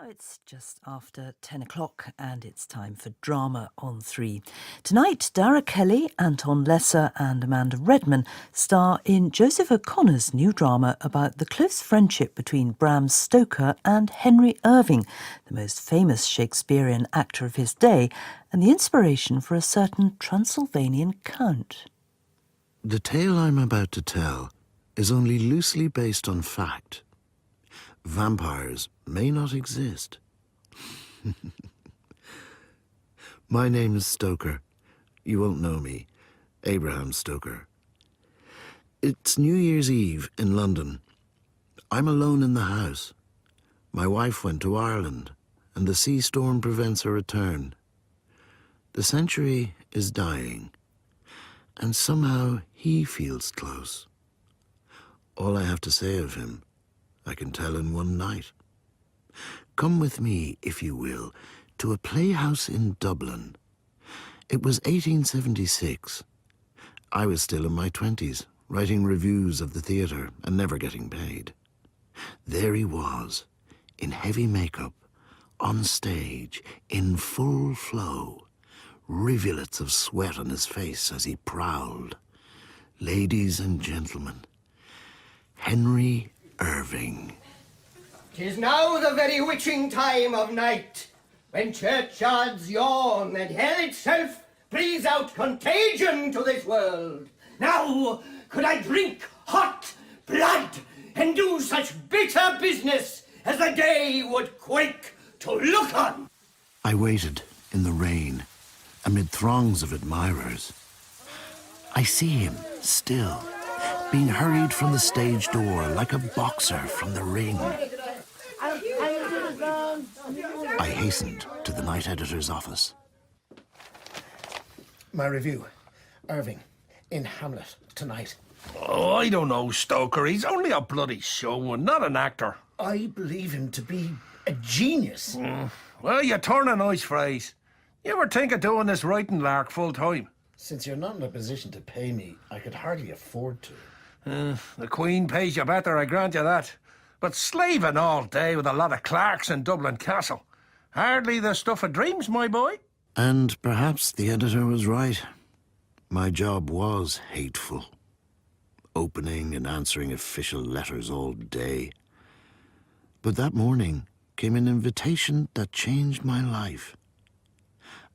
It's just after 10 o'clock and it's time for Drama on 3. Tonight, Dara Kelly, Anton Lesser and Amanda Redman star in Joseph O'Connor's new drama about the close friendship between Bram Stoker and Henry Irving, the most famous Shakespearean actor of his day, and the inspiration for a certain Transylvanian count. The tale I'm about to tell is only loosely based on fact. Vampires may not exist. My name is Stoker. You won't know me. Abraham Stoker. It's New Year's Eve in London. I'm alone in the house. My wife went to Ireland, and the sea storm prevents her return. The century is dying, and somehow he feels close. All I have to say of him, I can tell in one night. Come with me, if you will, to a playhouse in Dublin. It was 1876. I was still in my 20s, writing reviews of the theatre and never getting paid. There he was, in heavy makeup, on stage, in full flow, rivulets of sweat on his face as he prowled. Ladies and gentlemen, Henry Irving. 'Tis now the very witching time of night, when churchyards yawn and hell itself breathes out contagion to this world. Now could I drink hot blood and do such bitter business as the day would quake to look on. I waited in the rain, amid throngs of admirers. I see him still, being hurried from the stage door like a boxer from the ring. I hastened to the night editor's office. My review. Irving, in Hamlet, tonight. Oh, I don't know, Stoker. He's only a bloody showman, not an actor. I believe him to be a genius. Well, you turn a nice phrase. You ever think of doing this writing lark full time? Since you're not in a position to pay me, I could hardly afford to. The Queen pays you better, I grant you that. But slaving all day with a lot of clerks in Dublin Castle. Hardly the stuff of dreams, my boy. And perhaps the editor was right. My job was hateful. Opening and answering official letters all day. But that morning came an invitation that changed my life.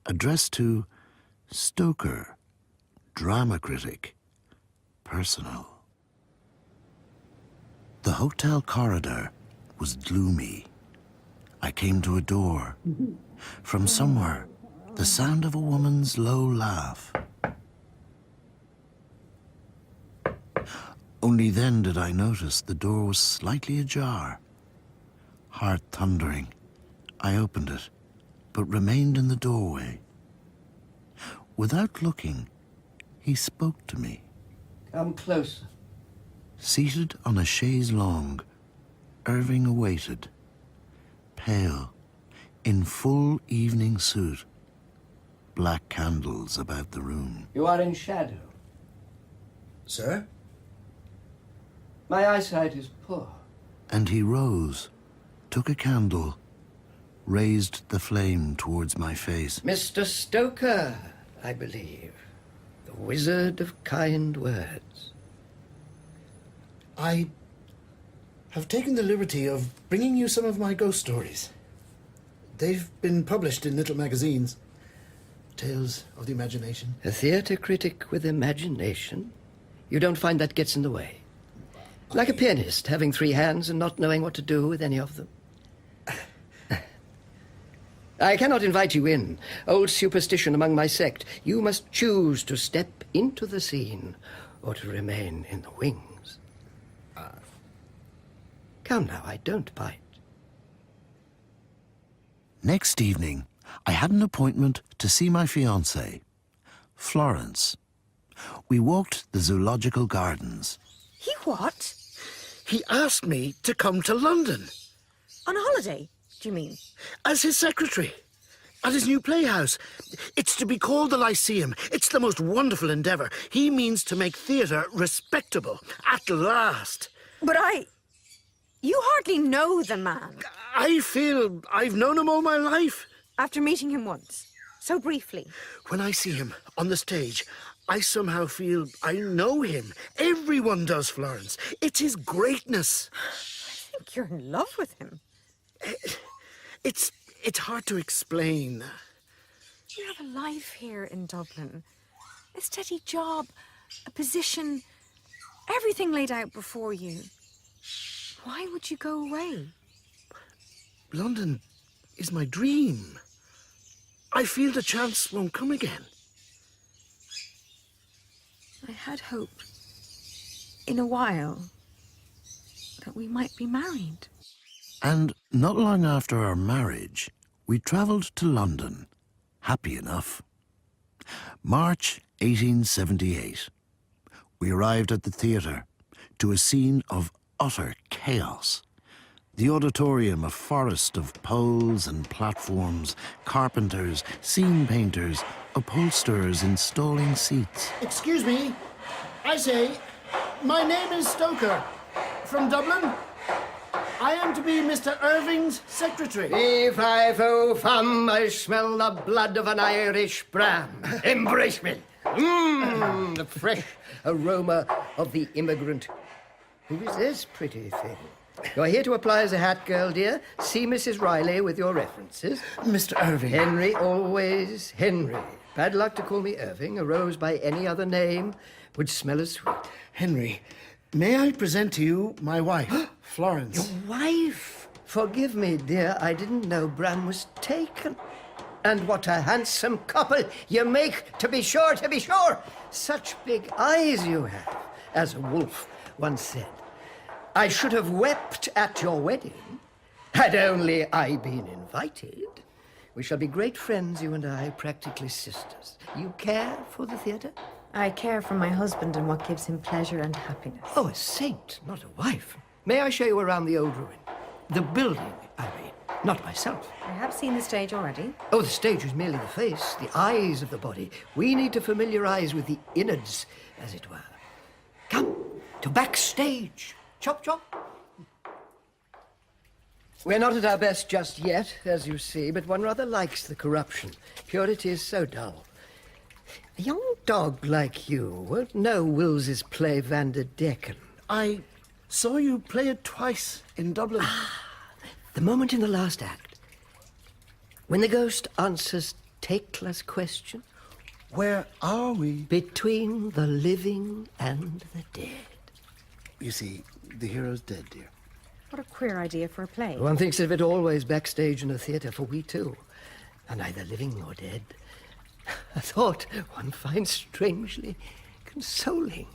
Addressed to Stoker, drama critic, personal. The hotel corridor was gloomy. I came to a door. From somewhere, the sound of a woman's low laugh. Only then did I notice the door was slightly ajar. Heart thundering, I opened it, but remained in the doorway. Without looking, he spoke to me. Come closer. Seated on a chaise longue, Irving awaited, pale, in full evening suit, black candles about the room. You are in shadow. Sir? My eyesight is poor. And he rose, took a candle, raised the flame towards my face. Mr. Stoker, I believe. The wizard of kind words. I have taken the liberty of bringing you some of my ghost stories. They've been published in little magazines. Tales of the imagination. A theatre critic with imagination? You don't find that gets in the way? Like a pianist, having 3 hands and not knowing what to do with any of them. I cannot invite you in. Old superstition among my sect. You must choose to step into the scene or to remain in the wings. Come now, I don't bite. Next evening, I had an appointment to see my fiancée, Florence. We walked the zoological gardens. He what? He asked me to come to London. On holiday, do you mean? As his secretary. At his new playhouse. It's to be called the Lyceum. It's the most wonderful endeavour. He means to make theatre respectable. At last. But I... You hardly know the man. I feel I've known him all my life. After meeting him once, so briefly. When I see him on the stage, I somehow feel I know him. Everyone does, Florence. It's his greatness. I think you're in love with him. It's hard to explain. You have a life here in Dublin. A steady job, a position, everything laid out before you. Why would you go away? London is my dream. I feel the chance won't come again. I had hoped, in a while, that we might be married. And not long after our marriage, we travelled to London, happy enough. March 1878. We arrived at the theatre, to a scene of utter chaos. The auditorium a forest of poles and platforms, carpenters, scene painters, upholsterers installing seats. Excuse me. I say, my name is Stoker, from Dublin. I am to be Mr. Irving's secretary. Fee-fi-fo fum, I smell the blood of an Irish Bram. Embrace me. The fresh aroma of the immigrant. Who is this pretty thing? You're here to apply as a hat girl, dear. See Mrs. Riley with your references. Mr. Irving. Henry, always Henry. Bad luck to call me Irving. A rose by any other name would smell as sweet. Henry, may I present to you my wife, Florence? Your wife? Forgive me, dear. I didn't know Bram was taken. And what a handsome couple you make, to be sure, to be sure. Such big eyes you have, as a wolf once said. I should have wept at your wedding, had only I been invited. We shall be great friends, you and I, practically sisters. You care for the theatre? I care for my husband and what gives him pleasure and happiness. Oh, a saint, not a wife. May I show you around the old ruin? The building, I mean, not myself. I have seen the stage already. Oh, the stage is merely the face, the eyes of the body. We need to familiarize with the innards, as it were. Come, to backstage. Chop, chop. We're not at our best just yet, as you see, but one rather likes the corruption. Purity is so dull. A young dog like you won't know Wills's play Van der Decken. I saw you play it twice in Dublin. The moment in the last act, when the ghost answers Tekla's question, Where are we? between the living and the dead. You see, the hero's dead, dear. What a queer idea for a play. One thinks of it always backstage in a theatre, for we too are neither living nor dead. A thought one finds strangely consoling.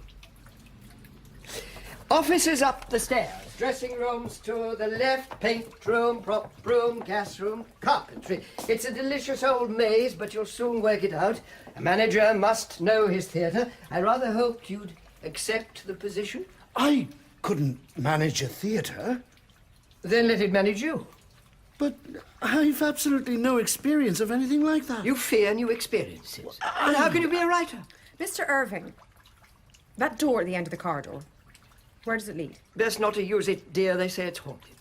Offices up the stairs, dressing rooms to the left, paint room, prop room, gas room, carpentry. It's a delicious old maze, but you'll soon work it out. A manager must know his theatre. I rather hoped you'd accept the position. I couldn't manage a theatre, Then let it manage you. but I've absolutely no experience of anything like that. You fear new experiences. And how can you be a writer? Mr. Irving, that door at the end of the corridor, where does it lead? Best not to use it, dear. They say it's haunted.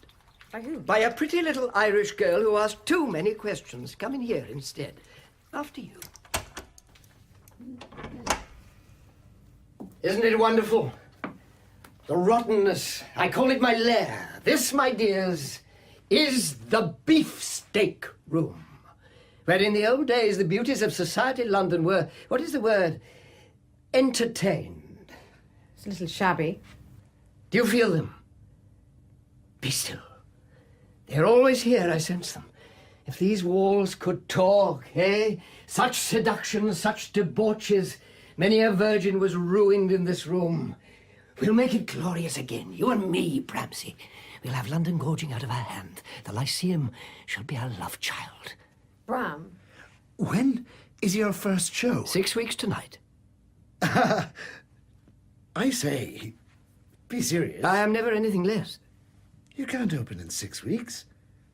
By who? By a pretty little Irish girl who asked too many questions. Come in here instead. After you. Isn't it wonderful? The rottenness. I call it my lair. This, my dears, is the beefsteak room. Where in the old days the beauties of society London were, what is the word? Entertained. It's a little shabby. Do you feel them? Be still. They're always here, I sense them. If these walls could talk, eh? Such seductions, such debauches. Many a virgin was ruined in this room. We'll make it glorious again, you and me, Bramsey. We'll have London gorging out of our hand. The Lyceum shall be our love child. Bram, When is your first show? 6 weeks tonight. I say, be serious. I am never anything less. You can't open in 6 weeks.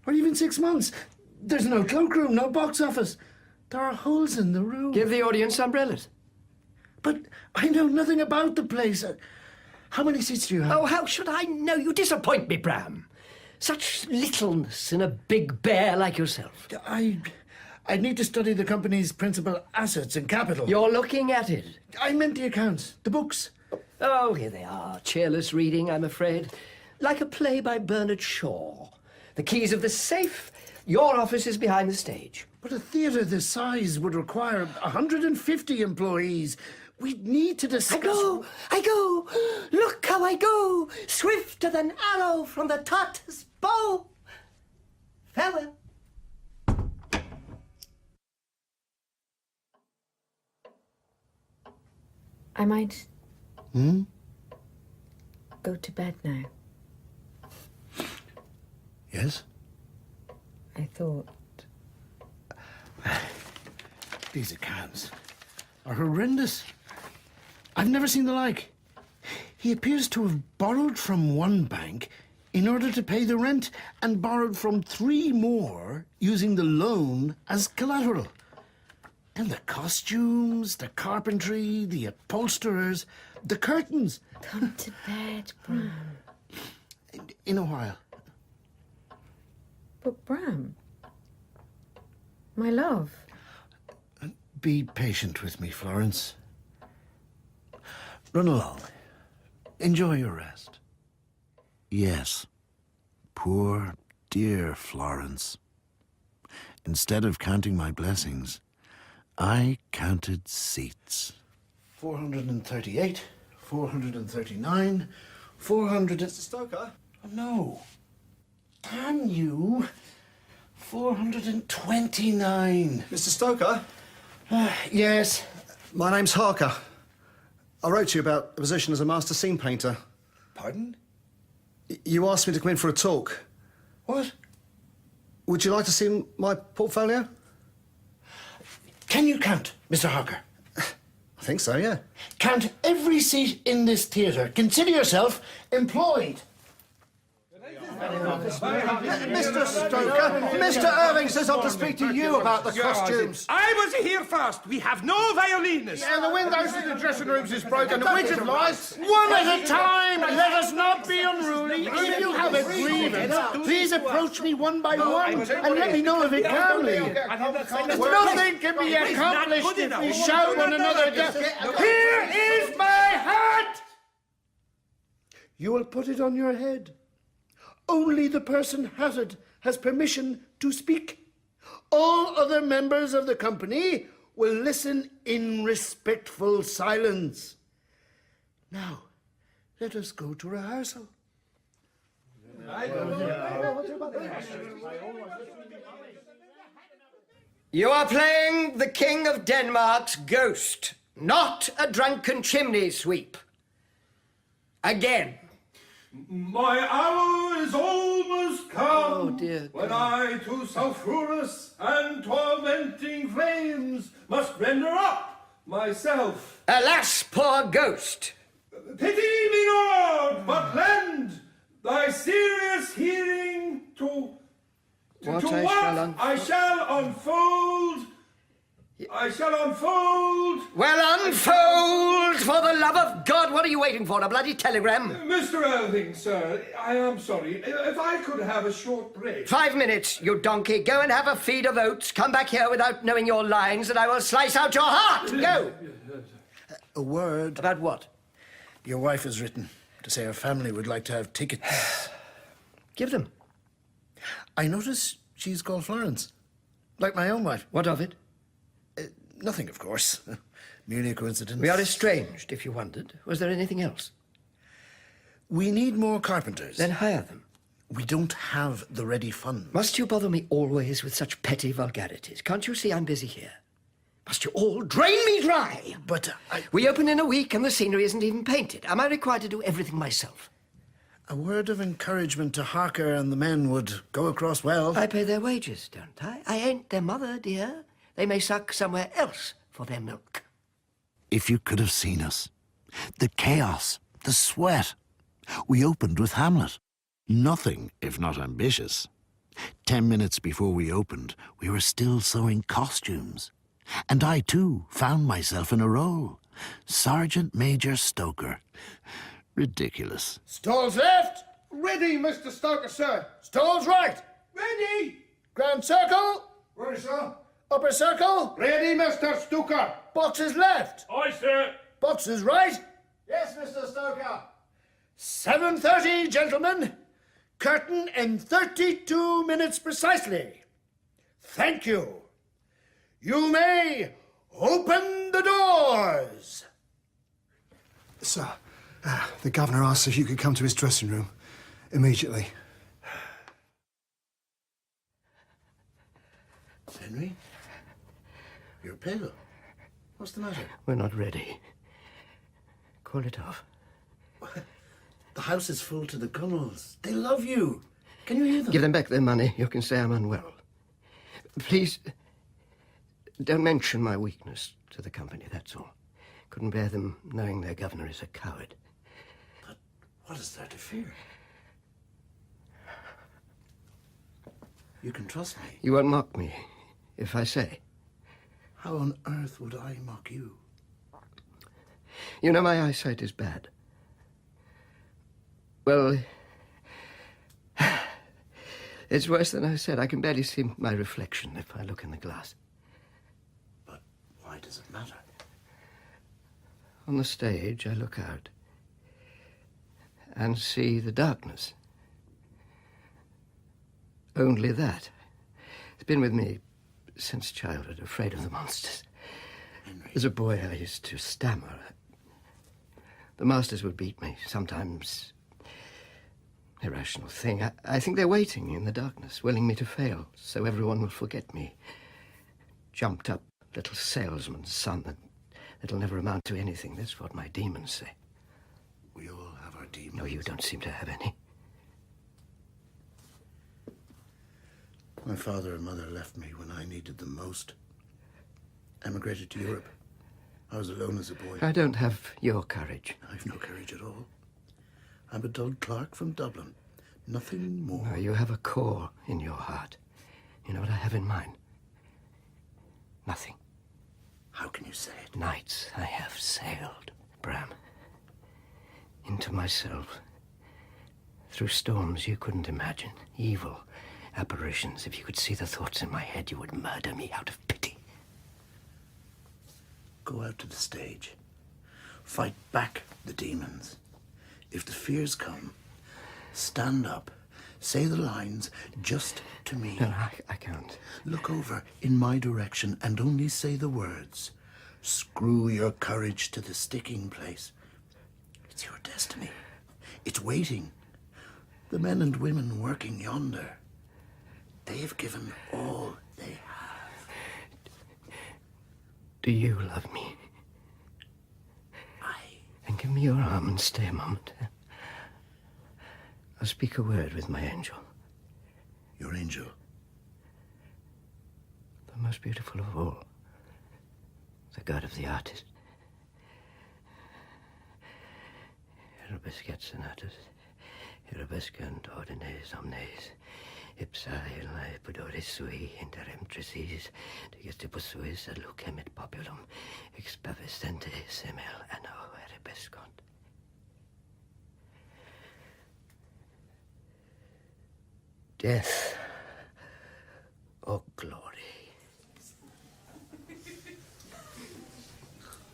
Or even 6 months. There's no cloakroom, no box office. There are holes in the room. Give the audience umbrellas. But I know nothing about the place. How many seats do you have? Oh, how should I know? You disappoint me, Bram. Such littleness in a big bear like yourself. I need to study the company's principal assets and capital. You're looking at it. I meant the accounts, the books. Oh, here they are. Cheerless reading, I'm afraid. Like a play by Bernard Shaw. The keys of the safe. Your office is behind the stage. But a theatre this size would require 150 employees. We'd need to discuss... I go. Look how I go. Swifter than arrow from the Tartar's bow. Farewell. I might go to bed now. Yes? I thought. These accounts are horrendous. I've never seen the like. He appears to have borrowed from one bank in order to pay the rent and borrowed from 3 more using the loan as collateral. And the costumes, the carpentry, the upholsterers, the curtains. Come to bed, Bram. In a while. But Bram, my love. Be patient with me, Florence. Run along. Enjoy your rest. Yes. Poor, dear Florence. Instead of counting my blessings, I counted seats. 438, 439, 400... Mr. Stoker? Oh, no. Damn you. 429. Mr. Stoker? Yes. My name's Harker. I wrote to you about a position as a master scene painter. Pardon? You asked me to come in for a talk. What? Would you like to see my portfolio? Can you count, Mr. Harker? I think so, yeah. Count every seat in this theatre. Consider yourself employed. Mr. Stoker, Mr. Irving says I'm to speak to you about the costumes. I was here first. We have no violinists. And the windows in the dressing rooms is broken. The witch of lights. One at a time. Let us not be unruly. If you have a grievance, please approach me one by one and let me know of it calmly. Nothing can be accomplished if we shout one another down. Here is my hat! You will put it on your head. Only the person hatted has permission to speak. All other members of the company will listen in respectful silence. Now, let us go to rehearsal. You are playing the King of Denmark's ghost, not a drunken chimney sweep. Again. My hour is almost come. Oh, dear. When I to sulphurous and tormenting flames must render up myself. Alas, poor ghost. Pity me not, but lend thy serious hearing to What to I what shall unfold. I shall unfold. I shall unfold. Well, unfold, for the love of God. What are you waiting for, a bloody telegram? Mr. Irving, sir, I am sorry. If I could have a short break. 5 minutes, you donkey. Go and have a feed of oats. Come back here without knowing your lines, and I will slice out your heart. Go. A word. About what? Your wife has written to say her family would like to have tickets. Give them. I notice she's called Florence, like my own wife. What of it? Nothing, of course. Merely a coincidence. We are estranged, if you wondered. Was there anything else? We need more carpenters. Then hire them. We don't have the ready funds. Must you bother me always with such petty vulgarities? Can't you see I'm busy here? Must you all drain me dry? But We open in a week and the scenery isn't even painted. Am I required to do everything myself? a word of encouragement to Harker and the men would go across well. I pay their wages, don't I? I ain't their mother, dear. They may suck somewhere else for their milk. If you could have seen us. The chaos, the sweat. We opened with Hamlet. Nothing, if not ambitious. 10 minutes before we opened, we were still sewing costumes. And I, too, found myself in a role. Sergeant Major Stoker. Ridiculous. Stalls left. Ready, Mr. Stoker, sir. Stalls right. Ready. Ground circle. Ready, sir. Upper circle. Ready, Mr. Stoker. Boxes left. Aye, sir. Boxes right. Yes, Mr. Stoker. 7:30, gentlemen. Curtain in 32 minutes precisely. Thank you. You may open the doors. Sir, the governor asked if you could come to his dressing room immediately. Henry? You're pale. What's the matter? We're not ready. Call it off. The house is full to the gunwales. They love you. Can you hear them? Give them back their money. You can say I'm unwell. Please, don't mention my weakness to the company, that's all. Couldn't bear them knowing their governor is a coward. But what is there to fear? You can trust me. You won't mock me if I say. How on earth would I mock you? You know my eyesight is bad. Well, it's worse than I said. I can barely see my reflection if I look in the glass. But why does it matter? On the stage, I look out and see the darkness. Only that. It's been with me since childhood, afraid of the monsters. Henry. As a boy, I used to stammer. The masters would beat me, sometimes. Irrational thing. I think they're waiting in the darkness, willing me to fail, so everyone will forget me. Jumped up little salesman's son that'll never amount to anything. That's what my demons say. We all have our demons. No, you don't seem to have any. My father and mother left me when I needed them most. Emigrated to Europe. I was alone as a boy. I don't have your courage. I've no courage at all. I'm a dull clerk from Dublin. Nothing more. No, you have a core in your heart. You know what I have in mine? Nothing. How can you say it? Nights I have sailed, Bram. Into myself. Through storms you couldn't imagine. Evil apparitions. If you could see the thoughts in my head, you would murder me out of pity. Go out to the stage. Fight back the demons. If the fears come, stand up. Say the lines just to me. No, I can't. Look over in my direction and only say the words. Screw your courage to the sticking place. It's your destiny. It's waiting. The men and women working yonder, they've given all they have. Do you love me? Then give me your arm and stay a moment. I'll speak a word with my angel. Your angel? The most beautiful of all. The god of the artist. Erubescat sonatus. Erubescant ordines omnes. Ipsa illae pudoris sui interem trisis. Digestibus suis ad lucem et populum. Expavescente semel anno erubescant. Death, oh glory.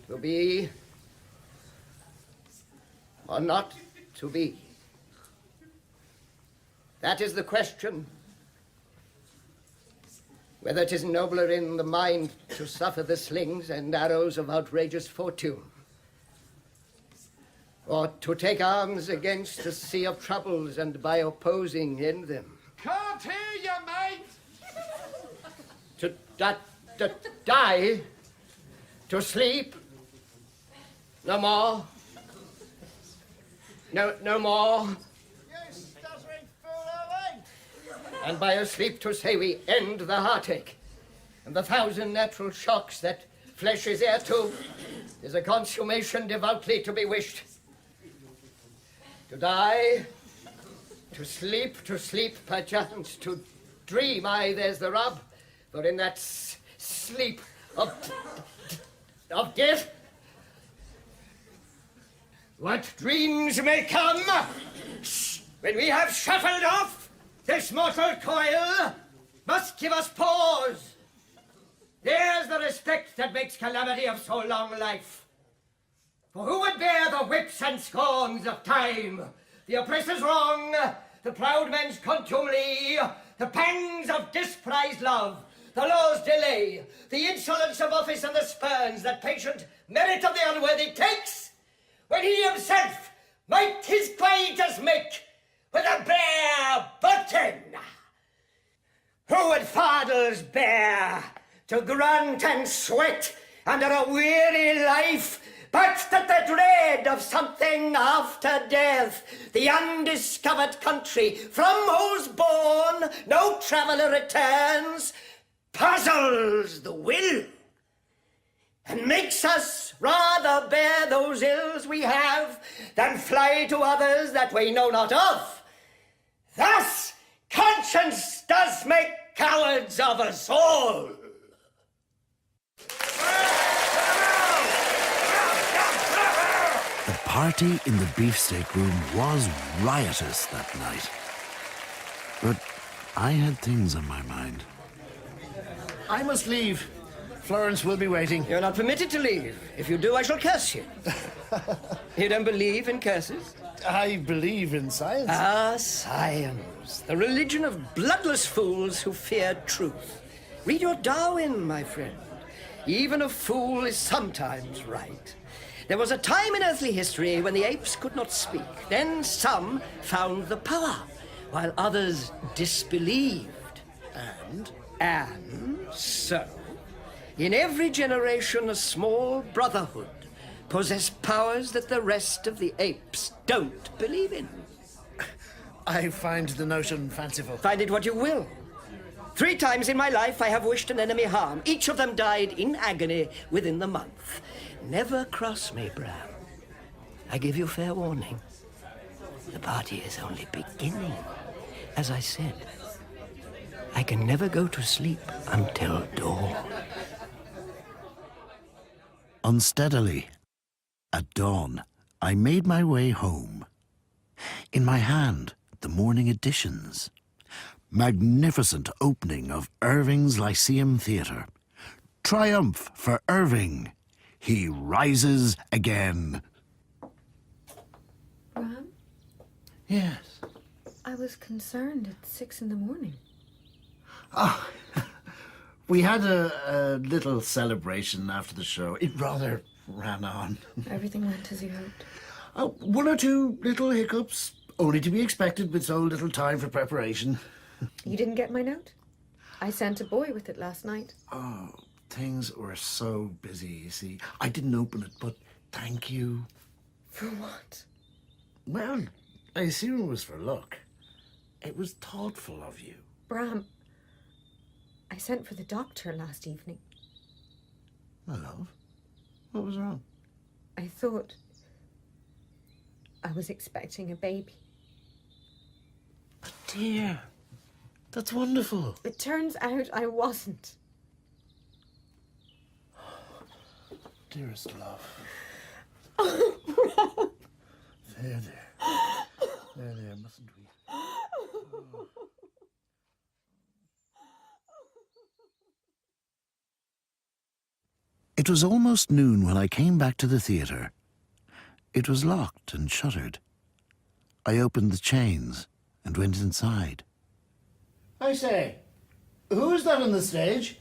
To be or not to be? That is the question. Whether it is nobler in the mind to suffer the slings and arrows of outrageous fortune, or to take arms against a sea of troubles and by opposing end them. Can't hear you, mate. To die, to sleep, no more, no more. You stuttering fool, Irving! And by a sleep to say we end the heartache and the thousand natural shocks that flesh is heir to is a consummation devoutly to be wished. To die, to sleep perchance, to dream, aye, there's the rub, for in that sleep of death, what dreams may come when we have shuffled off this mortal coil must give us pause. There's the respect that makes calamity of so long life. For who would bear the whips and scorns of time, the oppressor's wrong, the proud man's contumely, the pangs of disprized love, the law's delay, the insolence of office and the spurns that patient merit of the unworthy takes, when he himself might his quietus make with a bare button? Who would fardels bear to grunt and sweat under a weary life, but that the dread of something after death, the undiscovered country from whose bourne no traveller returns, puzzles the will, and makes us rather bear those ills we have than fly to others that we know not of. Thus, conscience does make cowards of us all. The party in the beefsteak room was riotous that night. But I had things on my mind. I must leave. Florence will be waiting. You're not permitted to leave. If you do, I shall curse you. You don't believe in curses? I believe in science. Ah, science. The religion of bloodless fools who fear truth. Read your Darwin, my friend. Even a fool is sometimes right. There was a time in earthly history when the apes could not speak. Then some found the power, while others disbelieved. And so, in every generation, a small brotherhood possessed powers that the rest of the apes don't believe in. I find the notion fanciful. Find it what you will. 3 times in my life I have wished an enemy harm. Each of them died in agony within the month. Never cross me, Bram. I give you fair warning. The party is only beginning. As I said, I can never go to sleep until dawn. Unsteadily, at dawn, I made my way home. In my hand, the morning editions. Magnificent opening of Irving's Lyceum Theatre. Triumph for Irving. He rises again. Bram, Yes. I was concerned at 6 in the morning. Oh, we had a little celebration after the show. It rather ran on. Everything went as you hoped. 1 or 2 little hiccups, only to be expected with so little time for preparation. You didn't get my note? I sent a boy with it last night. Oh, things were so busy, you see. I didn't open it, but thank you. For what? Well, I assume it was for luck. It was thoughtful of you. Bram, I sent for the doctor last evening. My love, what was wrong? I thought I was expecting a baby. But dear, that's wonderful. It turns out I wasn't. Dearest love. Oh, Bram. There. There, mustn't we? Oh. It was almost noon when I came back to the theatre. It was locked and shuttered. I opened the chains and went inside. I say, who is that on the stage?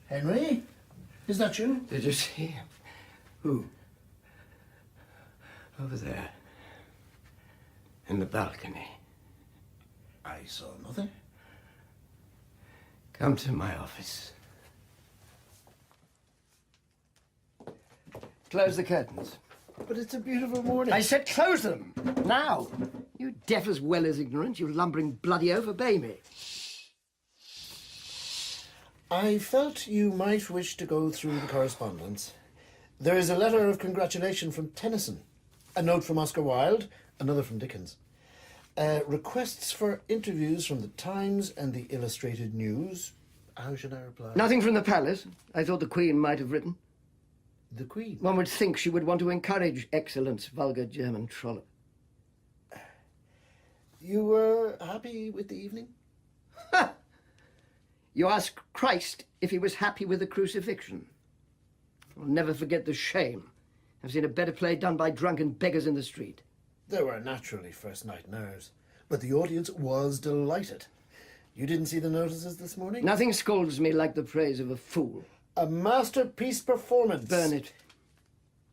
Henry? Is that you? Did you see him? Who? Over there. In the balcony. I saw nothing. Come to my office. Close the curtains. But it's a beautiful morning. I said close them! Now! You deaf as well as ignorant, you lumbering bloody oaf, obey me. I felt you might wish to go through the correspondence. There is a letter of congratulation from Tennyson, a note from Oscar Wilde, another from Dickens. Requests for interviews from the Times and the Illustrated News. How should I reply? Nothing from the palace. I thought the Queen might have written. The Queen? One would think she would want to encourage excellence, vulgar German trollop. You were happy with the evening? Ha! You ask Christ if he was happy with the crucifixion. I'll never forget the shame. I've seen a better play done by drunken beggars in the street. There were naturally first-night nerves, but the audience was delighted. You didn't see the notices this morning? Nothing scolds me like the praise of a fool. A masterpiece performance. Burn it.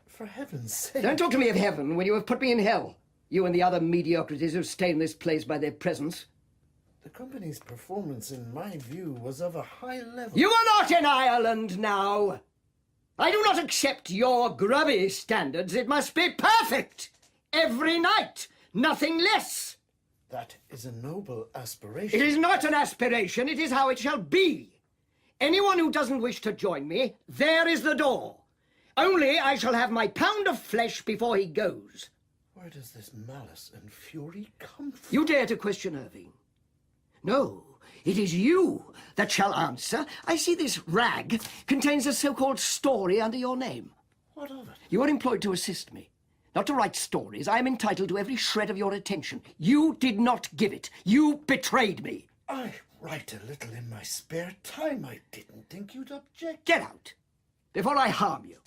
For heaven's sake. Don't talk to me of heaven when you have put me in hell. You and the other mediocrities who stain this place by their presence. The company's performance, in my view, was of a high level. You are not in Ireland now. I do not accept your grubby standards. It must be perfect. Every night. Nothing less. That is a noble aspiration. It is not an aspiration. It is how it shall be. Anyone who doesn't wish to join me, there is the door. Only I shall have my pound of flesh before he goes. Where does this malice and fury come from? You dare to question Irving? No, it is you that shall answer. I see this rag contains a so-called story under your name. What of it? You are employed to assist me, not to write stories. I am entitled to every shred of your attention. You did not give it. You betrayed me. I write a little in my spare time. I didn't think you'd object. Get out, before I harm you.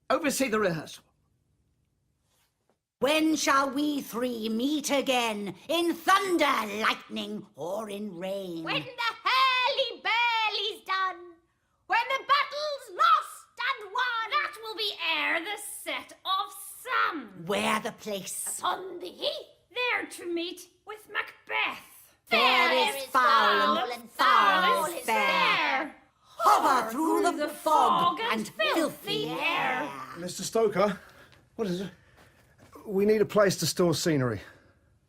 Oversee the rehearsal. When shall we three meet again? In thunder, lightning, or in rain? When the hurly-burly's done, when the battle's lost and won, that will be ere the set of sun. Where the place? Upon the heath, there to meet with Macbeth. Fair is foul and foul is fair. Hover through the fog and filthy air. Mr. Stoker, what is it? We need a place to store scenery.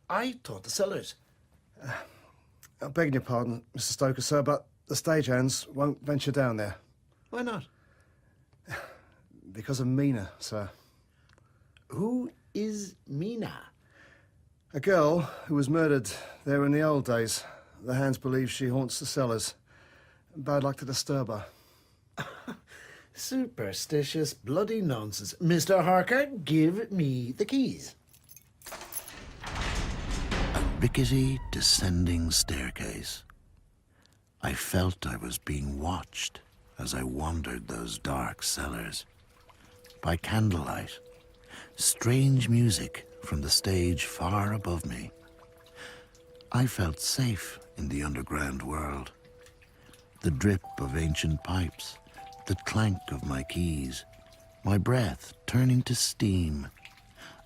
I thought the cellars. I beg your pardon, Mr. Stoker, sir, but the stagehands won't venture down there. Why not? Because of Mina, sir. Who is Mina? A girl who was murdered there in the old days. The hands believe she haunts the cellars. Bad luck to disturb her. Superstitious bloody nonsense. Mr. Harker, give me the keys. A rickety descending staircase. I felt I was being watched as I wandered those dark cellars. By candlelight, strange music from the stage far above me. I felt safe in the underground world. The drip of ancient pipes, the clank of my keys, my breath turning to steam,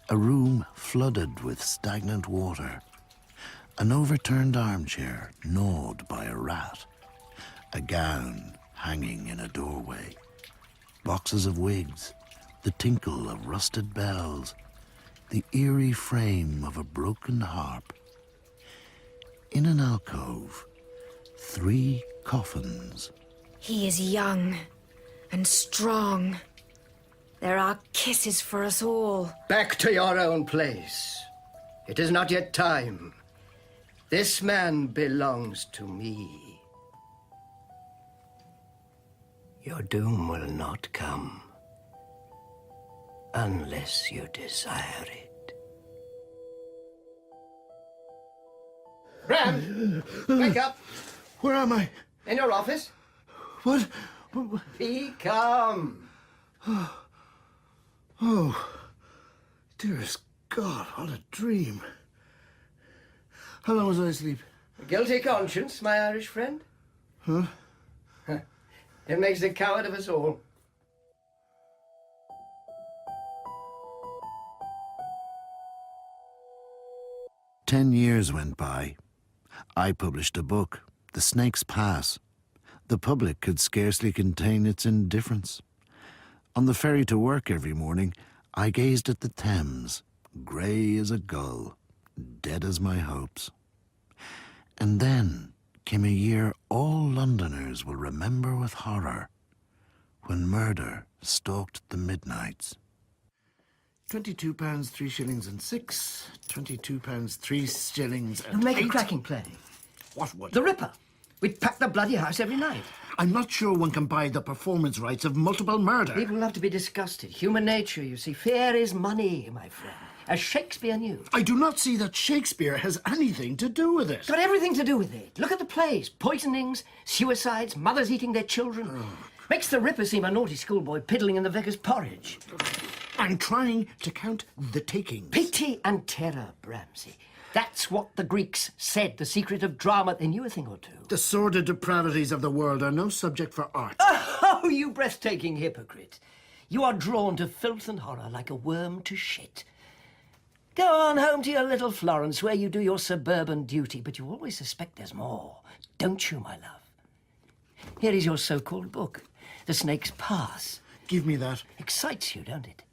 a room flooded with stagnant water, an overturned armchair gnawed by a rat, a gown hanging in a doorway, boxes of wigs, the tinkle of rusted bells, the eerie frame of a broken harp. In an alcove, 3 coffins. He is young and strong. There are kisses for us all. Back to your own place. It is not yet time. This man belongs to me. Your doom will not come unless you desire it. Bram, wake up. Where am I? In your office. What? Be calm. Oh, dearest God, what a dream. How long was I asleep? A guilty conscience, my Irish friend. Huh? It makes a coward of us all. "10 years went by. I published a book, The Snake's Pass. The public could scarcely contain its indifference. On the ferry to work every morning, I gazed at the Thames, grey as a gull, dead as my hopes. And then came a year all Londoners will remember with horror, when murder stalked the midnights. £22, 3 shillings and 6. £22, 3 shillings and Make 8. a cracking play. What would? The Ripper. We'd pack the bloody house every night. I'm not sure one can buy the performance rights of multiple murder. People love to be disgusted. Human nature, you see. Fear is money, my friend. As Shakespeare knew. I do not see that Shakespeare has anything to do with it. It's got everything to do with it. Look at the plays. Poisonings, suicides, mothers eating their children. Makes the Ripper seem a naughty schoolboy piddling in the vicar's porridge. I'm trying to count the takings. Pity and terror, Bramsey. That's what the Greeks said, the secret of drama. They knew a thing or two. The sordid depravities of the world are no subject for art. Oh, you breathtaking hypocrite. You are drawn to filth and horror like a worm to shit. Go on home to your little Florence, where you do your suburban duty, but you always suspect there's more, don't you, my love? Here is your so-called book, The Snake's Pass. Give me that. Excites you, don't it?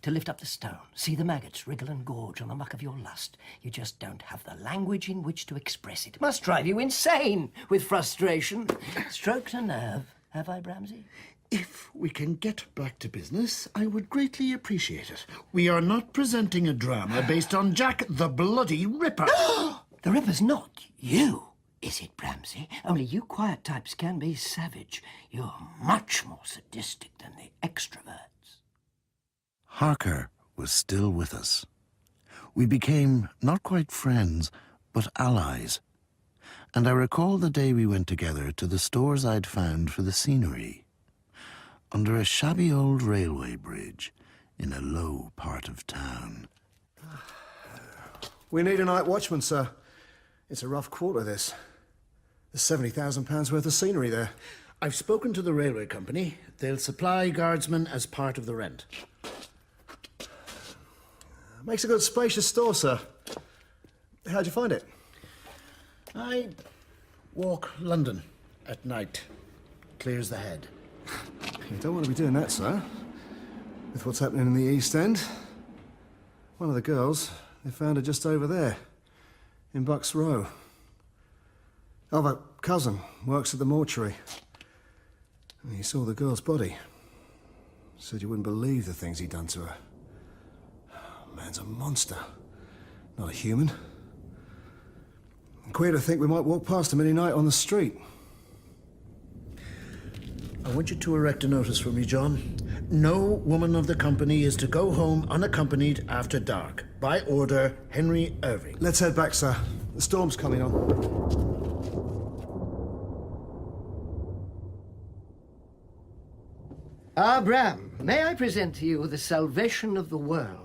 To lift up the stone, see the maggots wriggle and gorge on the muck of your lust. You just don't have the language in which to express it. Must drive you insane with frustration. Stroked a nerve, have I, Bramsey? If we can get back to business, I would greatly appreciate it. We are not presenting a drama based on Jack the Bloody Ripper. The Ripper's not you, is it, Bramsey? Only you quiet types can be savage. You're much more sadistic than the extroverts. Harker was still with us. We became not quite friends, but allies. And I recall the day we went together to the stores I'd found for the scenery. Under a shabby old railway bridge in a low part of town. We need a night watchman, sir. It's a rough quarter, this. There's £70,000 worth of scenery there. I've spoken to the railway company. They'll supply guardsmen as part of the rent. Makes a good spacious store, sir. How'd you find it? I walk London at night. Clears the head. You don't want to be doing that, sir. With what's happening in the East End. One of the girls, they found her just over there, in Bucks Row. Oh, her cousin works at the mortuary. And he saw the girl's body. Said you wouldn't believe the things he'd done to her. Man's a monster, not a human. Queer to think we might walk past him any night on the street. I want you to erect a notice for me, John. No woman of the company is to go home unaccompanied after dark. By order, Henry Irving. Let's head back, sir. The storm's coming on. Bram, may I present to you the salvation of the world?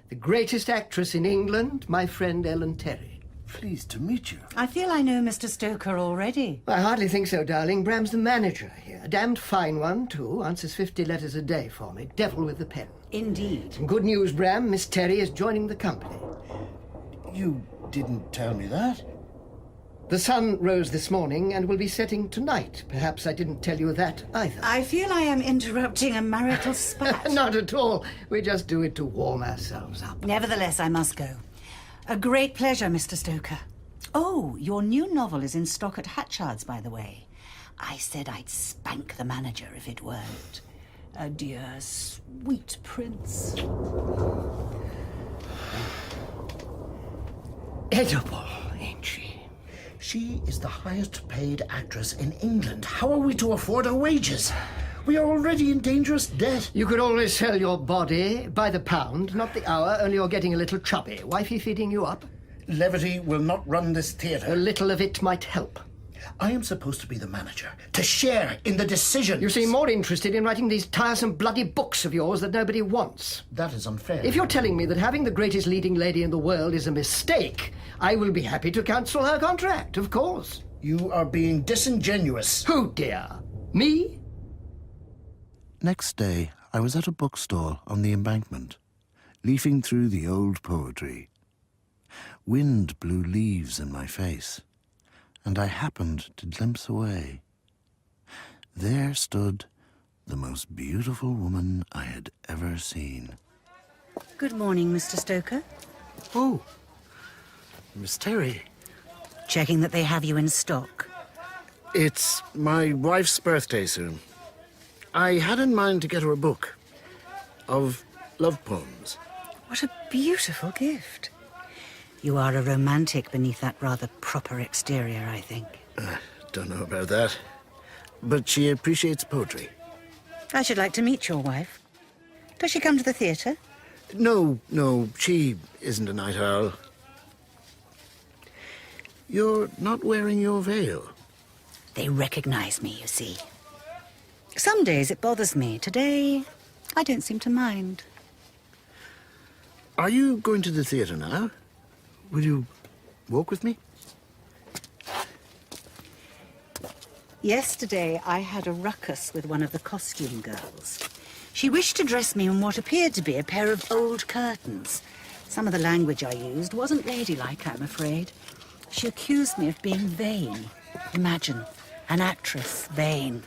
The greatest actress in England, my friend Ellen Terry. Pleased to meet you. I feel I know Mr. Stoker already. I hardly think so, darling. Bram's the manager here. A damned fine one, too. Answers 50 letters a day for me. Devil with the pen. Indeed. Some good news, Bram. Miss Terry is joining the company. You didn't tell me that. The sun rose this morning and will be setting tonight. Perhaps I didn't tell you that either. I feel I am interrupting a marital spat. Not at all. We just do it to warm ourselves up. Nevertheless, I must go. A great pleasure, Mr. Stoker. Oh, your new novel is in stock at Hatchard's, by the way. I said I'd spank the manager if it weren't. Adieu, sweet prince. Edible, ain't she? She is the highest paid actress in England. How are we to afford her wages? We are already in dangerous debt. You could always sell your body by the pound, not the hour, only you're getting a little chubby. Wifey feeding you up? Levity will not run this A theatre. little of it might help. I am supposed to be the manager, to share in the decisions. You seem more interested in writing these tiresome bloody books of yours that nobody wants. That is unfair. If you're telling me that having the greatest leading lady in the world is a mistake, I will be happy to cancel her contract, of course. You are being disingenuous. Who, dear? Me? Next day, I was at a bookstall on the embankment, leafing through the old poetry. Wind blew leaves in my face, and I happened to glimpse away. There stood the most beautiful woman I had ever seen. Good morning, Mr. Stoker. Oh, Miss Terry. Checking that they have you in stock. It's my wife's birthday soon. I had in mind to get her a book of love poems. What a beautiful gift. You are a romantic beneath that rather proper exterior, I think. Don't know about that. but she appreciates poetry. I should like to meet your wife. Does she come to the theatre? No, she isn't a night owl. You're not wearing your veil. They recognize me, you see. Some days it bothers me. Today, I don't seem to mind. Are you going to the theatre now? Will you walk with me? Yesterday, I had a ruckus with one of the costume girls. She wished to dress me in what appeared to be a pair of old curtains. Some of the language I used wasn't ladylike, I'm afraid. She accused me of being vain. Imagine, an actress vain.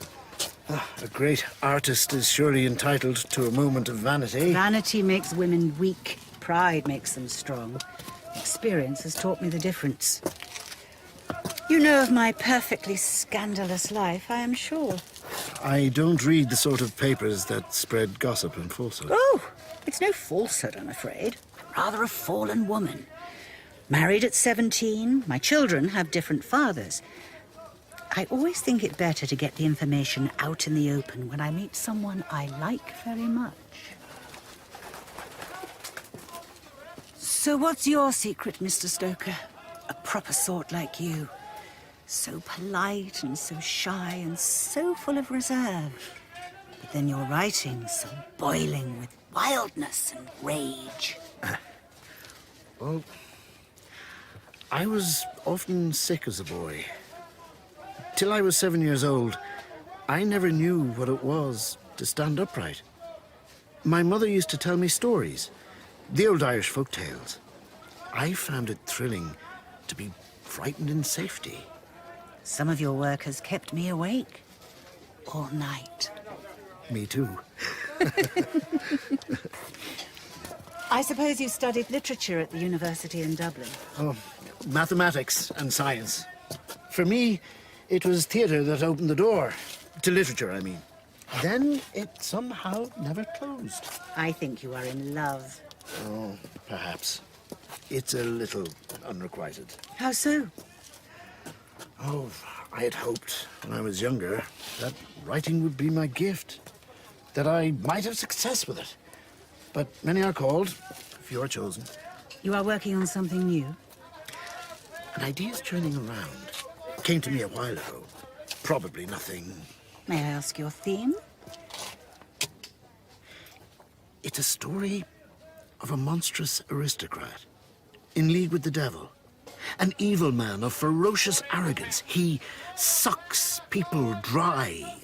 A great artist is surely entitled to a moment of vanity. Vanity makes women weak. Pride makes them strong. Experience has taught me the difference. You know of my perfectly scandalous life, I am sure. I don't read the sort of papers that spread gossip and falsehood. Oh, it's no falsehood, I'm afraid. Rather a fallen woman. Married at 17, my children have different fathers. I always think it better to get the information out in the open when I meet someone I like very much. So what's your secret, Mr. Stoker? A proper sort like you. So polite and so shy and so full of reserve. But then your writing so boiling with wildness and rage. Well, I was often sick as a boy. Till I was 7 years old, I never knew what it was to stand upright. My mother used to tell me stories, the old Irish folk tales. I found it thrilling to be frightened in safety. Some of your work has kept me awake all night. Me too. I suppose you studied literature at the university in Dublin. Oh, mathematics and science. For me, it was theatre that opened the door. To literature, I mean. Then it somehow never closed. I think you are in love. Oh, perhaps. It's a little unrequited. How so? Oh, I had hoped when I was younger that writing would be my gift, that I might have success with it. But many are called, few are chosen. You are working on something new? An idea's churning around. Came to me a while ago. Probably nothing. May I ask your theme? It's a story of a monstrous aristocrat in league with the devil. An evil man of ferocious arrogance. He sucks people dry.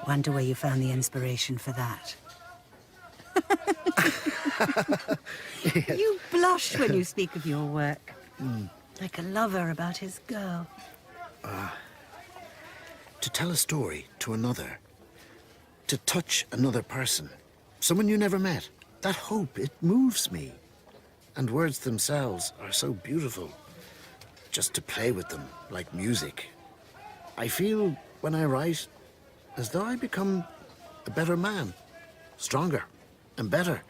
Wonder where you found the inspiration for that. You blush when you speak of your work. Like a lover about his girl. To tell a story to another. To touch another person. Someone you never met. That hope, it moves me. And words themselves are so beautiful. Just to play with them, like music. I feel, when I write, as though I become a better man. Stronger and better.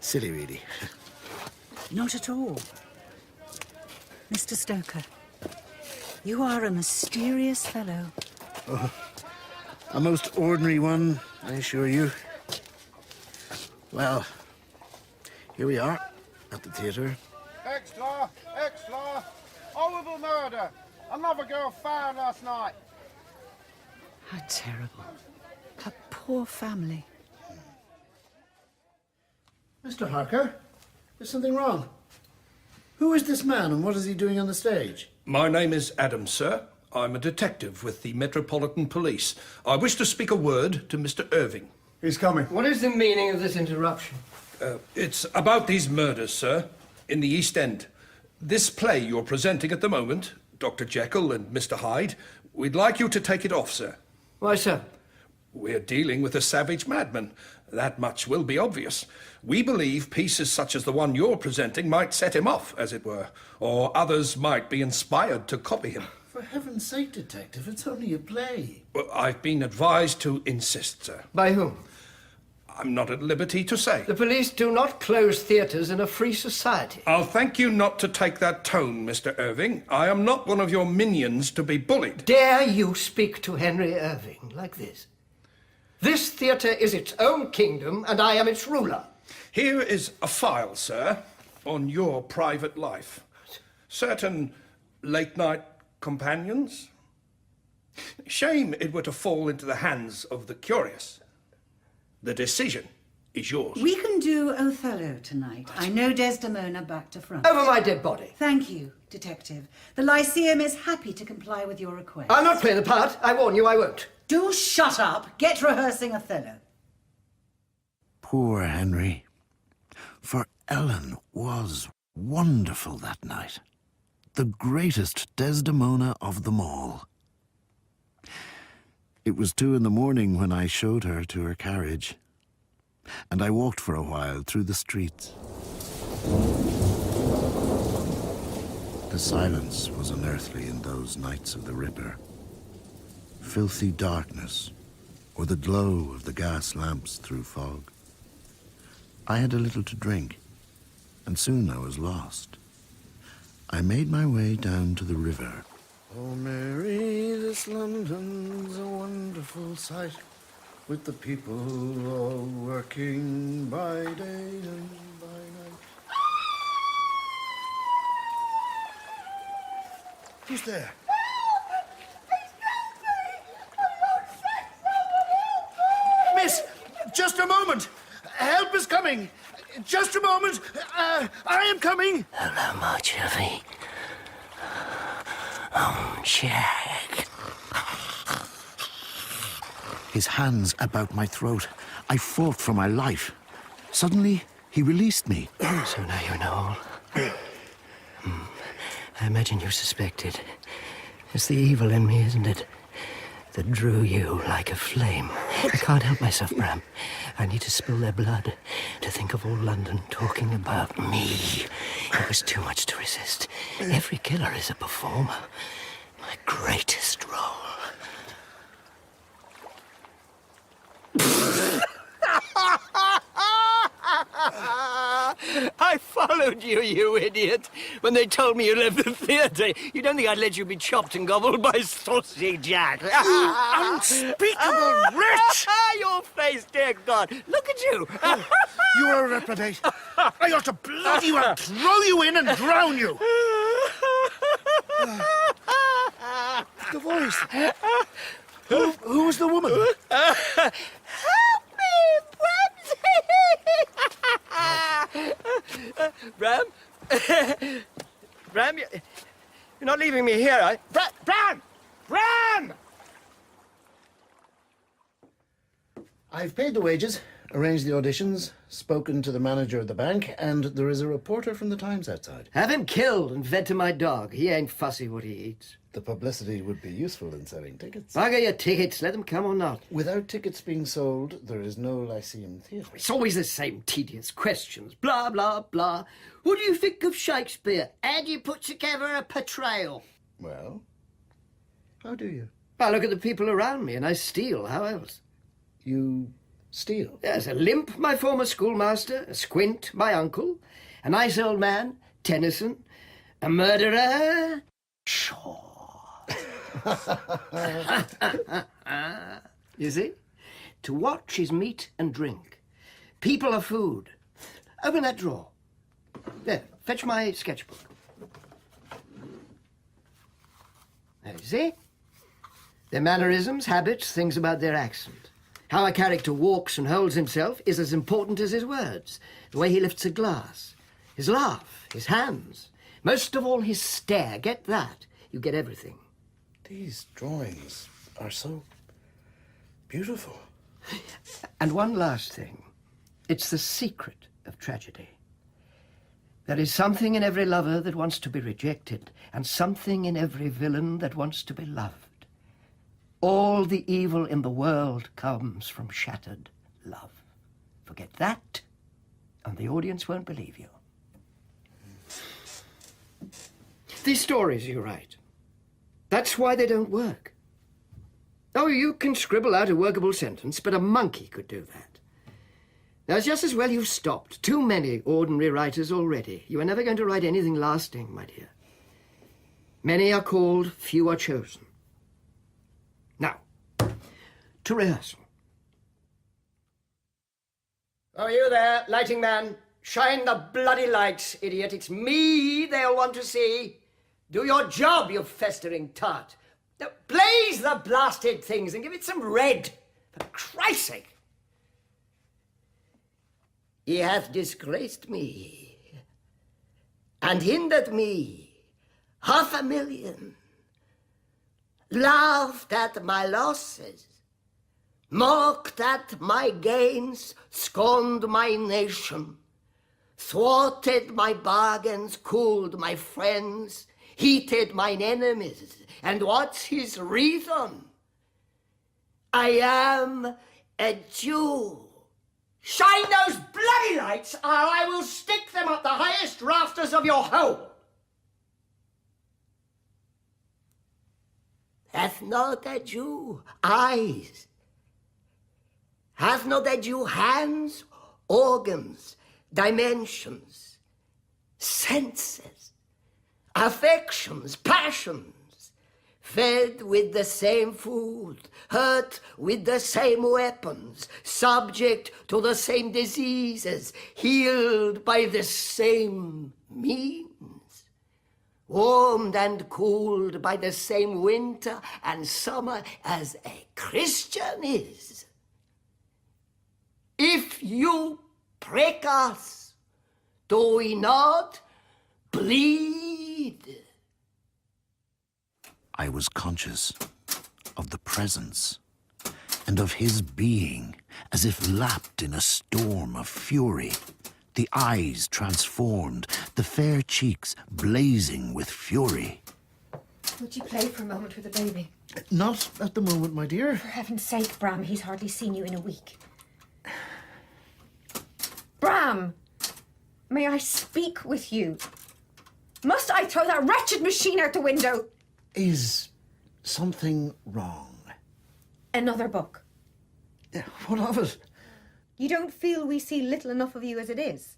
Silly, really. Not at all. Mr. Stoker, you are a mysterious fellow. Oh, a most ordinary one, I assure you. Well, here we are, at the theatre. Extra! Extra! Horrible murder! Another girl found last night. How terrible. A poor family. Mr. Harker, is something wrong? Who is this man and what is he doing on the stage? My name is Adam, sir. I'm a detective with the Metropolitan Police. I wish to speak a word to Mr. Irving. He's coming. What is the meaning of this interruption? It's about these murders, sir, in the East End. This play you're presenting at the moment, Dr. Jekyll and Mr. Hyde, we'd like you to take it off, sir. Why, sir? We're dealing with a savage madman. That much will be obvious. We believe pieces such as the one you're presenting might set him off, as it were, or others might be inspired to copy him. For heaven's sake, Detective, it's only a play. Well, I've been advised to insist, sir. By whom? I'm not at liberty to say. The police do not close theatres in a free society. I'll thank you not to take that tone, Mr. Irving. I am not one of your minions to be bullied. Dare you speak to Henry Irving like this? This theatre is its own kingdom, and I am its ruler. Here is a file, sir, on your private life. Certain late-night companions. Shame it were to fall into the hands of the curious. The decision is yours. We can do Othello tonight. I know Desdemona back to front. Over my dead body. Thank you, Detective. The Lyceum is happy to comply with your request. I'll not play the part. I warn you, I won't. Do shut up. Get rehearsing Othello. Poor Henry. For Ellen was wonderful that night. The greatest Desdemona of them all. It was 2 a.m. when I showed her to her carriage, and I walked for a while through the streets. The silence was unearthly in those nights of the Ripper. Filthy darkness, or the glow of the gas lamps through fog. I had a little to drink, and soon I was lost. I made my way down to the river. Oh, Mary, this London's a wonderful sight, with the people all working by day and by night. Who's there? Miss, just a moment. Help is coming. Just a moment. I am coming. Hello, Marjorie. Oh, Jack. His hands about my throat. I fought for my life. Suddenly, he released me. So now you know all. I imagine you suspected. It's the evil in me, isn't it? That drew you like a flame. I can't help myself, Bram. I need to spill their blood to think of all London talking about me. It was too much to resist. Every killer is a performer. My greatest role. I followed you, you idiot, when they told me you left the theatre. You don't think I'd let you be chopped and gobbled by Saucy Jack? You unspeakable wretch! Your face, dear God. Look at you. You are a reprobate. I ought to bloody well throw you in and drown you. The voice. Who was the woman? Help me, Bram. Bram, you're not leaving me here, are you? Bram! Bram! I've paid the wages, arranged the auditions, spoken to the manager of the bank, and there is a reporter from the Times outside. Have him killed and fed to my dog. He ain't fussy what he eats. The publicity would be useful in selling tickets. Bugger your tickets, let them come or not. Without tickets being sold, there is no Lyceum Theatre. It's always the same tedious questions. Blah, blah, blah. What do you think of Shakespeare? How do you put together a portrayal? Well, how do you? I look at the people around me and I steal. How else? You steal? There's a limp, my former schoolmaster, a squint, my uncle, a nice old man, Tennyson, a murderer, Shaw. You see? To watch is meat and drink. People are food. Open that drawer. There, fetch my sketchbook. There, you see? Their mannerisms, habits, things about their accent. How a character walks and holds himself is as important as his words. The way he lifts a glass, his laugh, his hands. Most of all, his stare. Get that. You get everything. These drawings are so beautiful. And one last thing. It's the secret of tragedy. There is something in every lover that wants to be rejected, and something in every villain that wants to be loved. All the evil in the world comes from shattered love. Forget that, and the audience won't believe you. These stories you write, that's why they don't work. Oh, you can scribble out a workable sentence, but a monkey could do that. Now, it's just as well you've stopped. Too many ordinary writers already. You are never going to write anything lasting, my dear. Many are called, few are chosen. Now, to rehearsal. Oh, you there, lighting man? Shine the bloody lights, idiot. It's me they'll want to see. Do your job, you festering tart. Now, blaze the blasted things and give it some red, for Christ's sake. He hath disgraced me and hindered me 500,000, laughed at my losses, mocked at my gains, scorned my nation, thwarted my bargains, cooled my friends, heated mine enemies. And what's his reason? I am a Jew. Shine those bloody lights, or I will stick them up the highest rafters of your home. Hath not a Jew eyes? Hath not a Jew hands, organs, dimensions, senses, affections, passions? Fed with the same food, hurt with the same weapons, subject to the same diseases, healed by the same means, warmed and cooled by the same winter and summer as a Christian is. If you prick us, do we not bleed? I was conscious of the presence and of his being, as if lapped in a storm of fury, the eyes transformed, the fair cheeks blazing with fury. Would you play for a moment with the baby? Not at the moment, my dear. For heaven's sake, Bram, he's hardly seen you in a week. Bram! May I speak with you? Must I throw that wretched machine out the window? Is something wrong? Another book. What of it? You don't feel we see little enough of you as it is?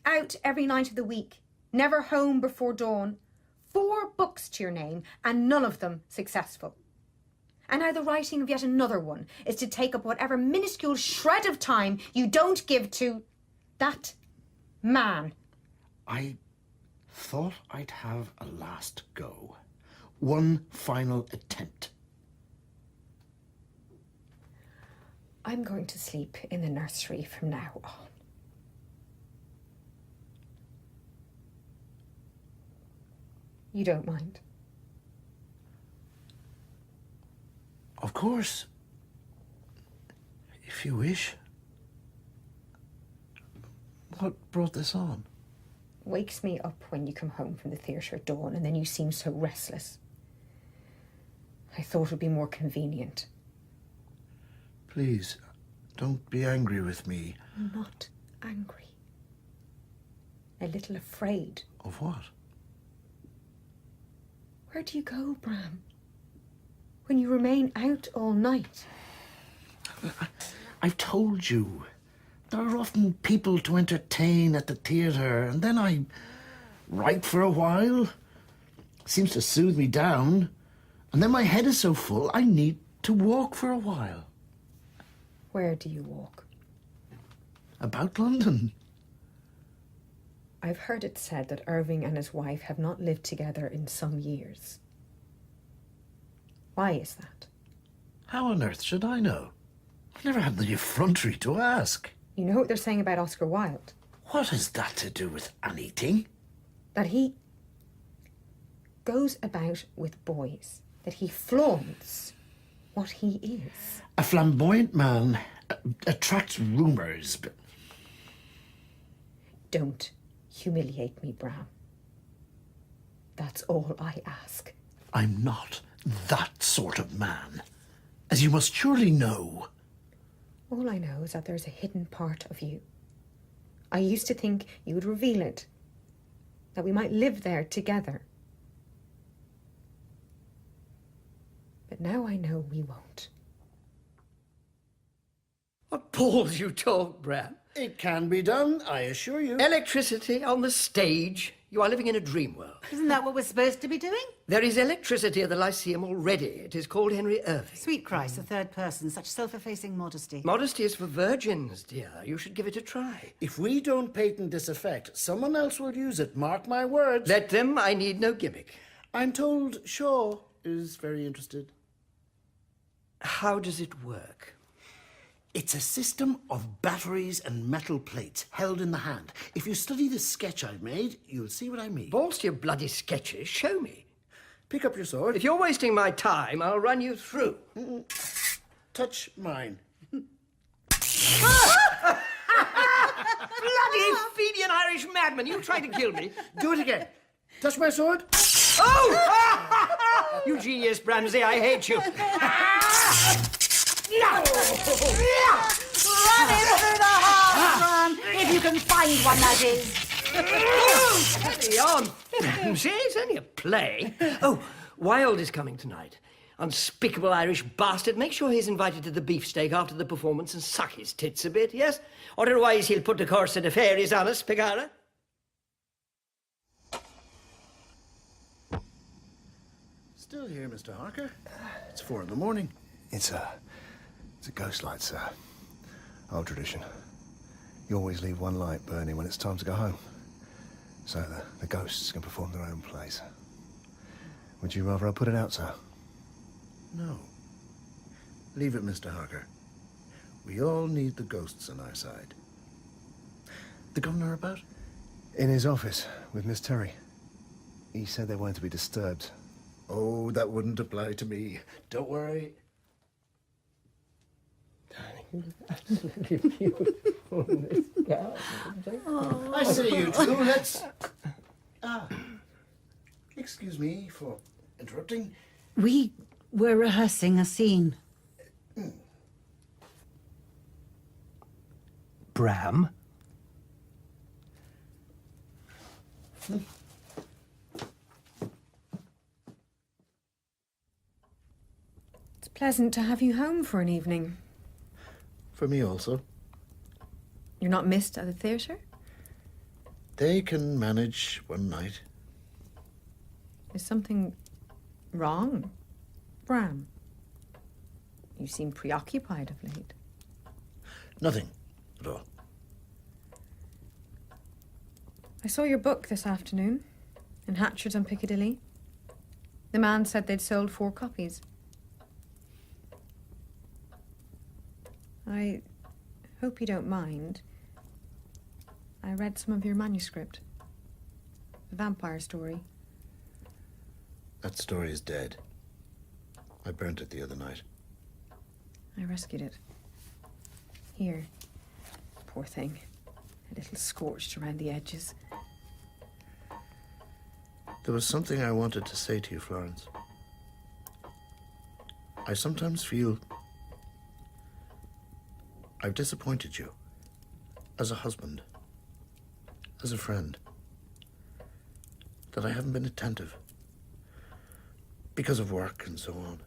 Out every night of the week, never home before dawn, 4 books to your name, and none of them successful. And now the writing of yet another one is to take up whatever minuscule shred of time you don't give to that man. I thought I'd have a last go. One final attempt. I'm going to sleep in the nursery from now on. You don't mind? Of course. If you wish. What brought this on? Wakes me up when you come home from the theatre at dawn, and then you seem so restless. I thought it would be more convenient. Please, don't be angry with me. I'm not angry. A little afraid. Of what? Where do you go, Bram? When you remain out all night? I've told you. There are often people to entertain at the theatre, and then I write for a while. Seems to soothe me down. And then my head is so full, I need to walk for a while. Where do you walk? About London. I've heard it said that Irving and his wife have not lived together in some years. Why is that? How on earth should I know? I never had the effrontery to ask. You know what they're saying about Oscar Wilde? What has that to do with anything? That he goes about with boys. That he flaunts what he is. A flamboyant man attracts rumours, but... Don't humiliate me, Bram. That's all I ask. I'm not that sort of man, as you must surely know. All I know is that there's a hidden part of you. I used to think you would reveal it, that we might live there together. But now I know we won't. What balls you talk, Bram. It can be done, I assure you. Electricity on the stage? You are living in a dream world. Isn't that what we're supposed to be doing? There is electricity at the Lyceum already. It is called Henry Irving. Sweet Christ, the third person, such self-effacing modesty. Modesty is for virgins, dear. You should give it a try. If we don't patent this effect, someone else will use it, mark my words. Let them. I need no gimmick. I'm told Shaw is very interested. How does it work? It's a system of batteries and metal plates held in the hand. If you study this sketch I've made, you'll see what I mean. Balls to your bloody sketches. Show me. Pick up your sword. If you're wasting my time, I'll run you through. Touch mine. Bloody Fenian Irish madman! You tried to kill me. Do it again. Touch my sword. Oh! You genius, Bramsey, I hate you. Run in through the heart, Bram. If you can find one, that is. Carry on, Bramsey. It's only a play. Oh, Wilde is coming tonight. Unspeakable Irish bastard. Make sure he's invited to the beefsteak after the performance and suck his tits a bit, yes? Otherwise he'll put the curse of the fairies on us, Pegara. Still here, Mr. Harker. It's 4 in. It's a ghost light, sir. Old tradition. You always leave one light burning when it's time to go home, so the ghosts can perform their own plays. Would you rather I put it out, sir? No. Leave it, Mr. Harker. We all need the ghosts on our side. The governor about? In his office with Miss Terry. He said they weren't to be disturbed. Oh, that wouldn't apply to me. Don't worry. I say, you two, let's... excuse me for interrupting. We were rehearsing a scene. Bram? It's pleasant to have you home for an evening. For me also. You're not missed at the theatre? They can manage one night. Is something wrong, Bram? You seem preoccupied of late. Nothing at all. I saw your book this afternoon in Hatchard's on Piccadilly. The man said they'd sold 4 copies. I hope you don't mind. I read some of your manuscript. The vampire story. That story is dead. I burnt it the other night. I rescued it. Here. Poor thing. A little scorched around the edges. There was something I wanted to say to you, Florence. I sometimes feel I've disappointed you. As a husband. As a friend. That I haven't been attentive. Because of work and so on.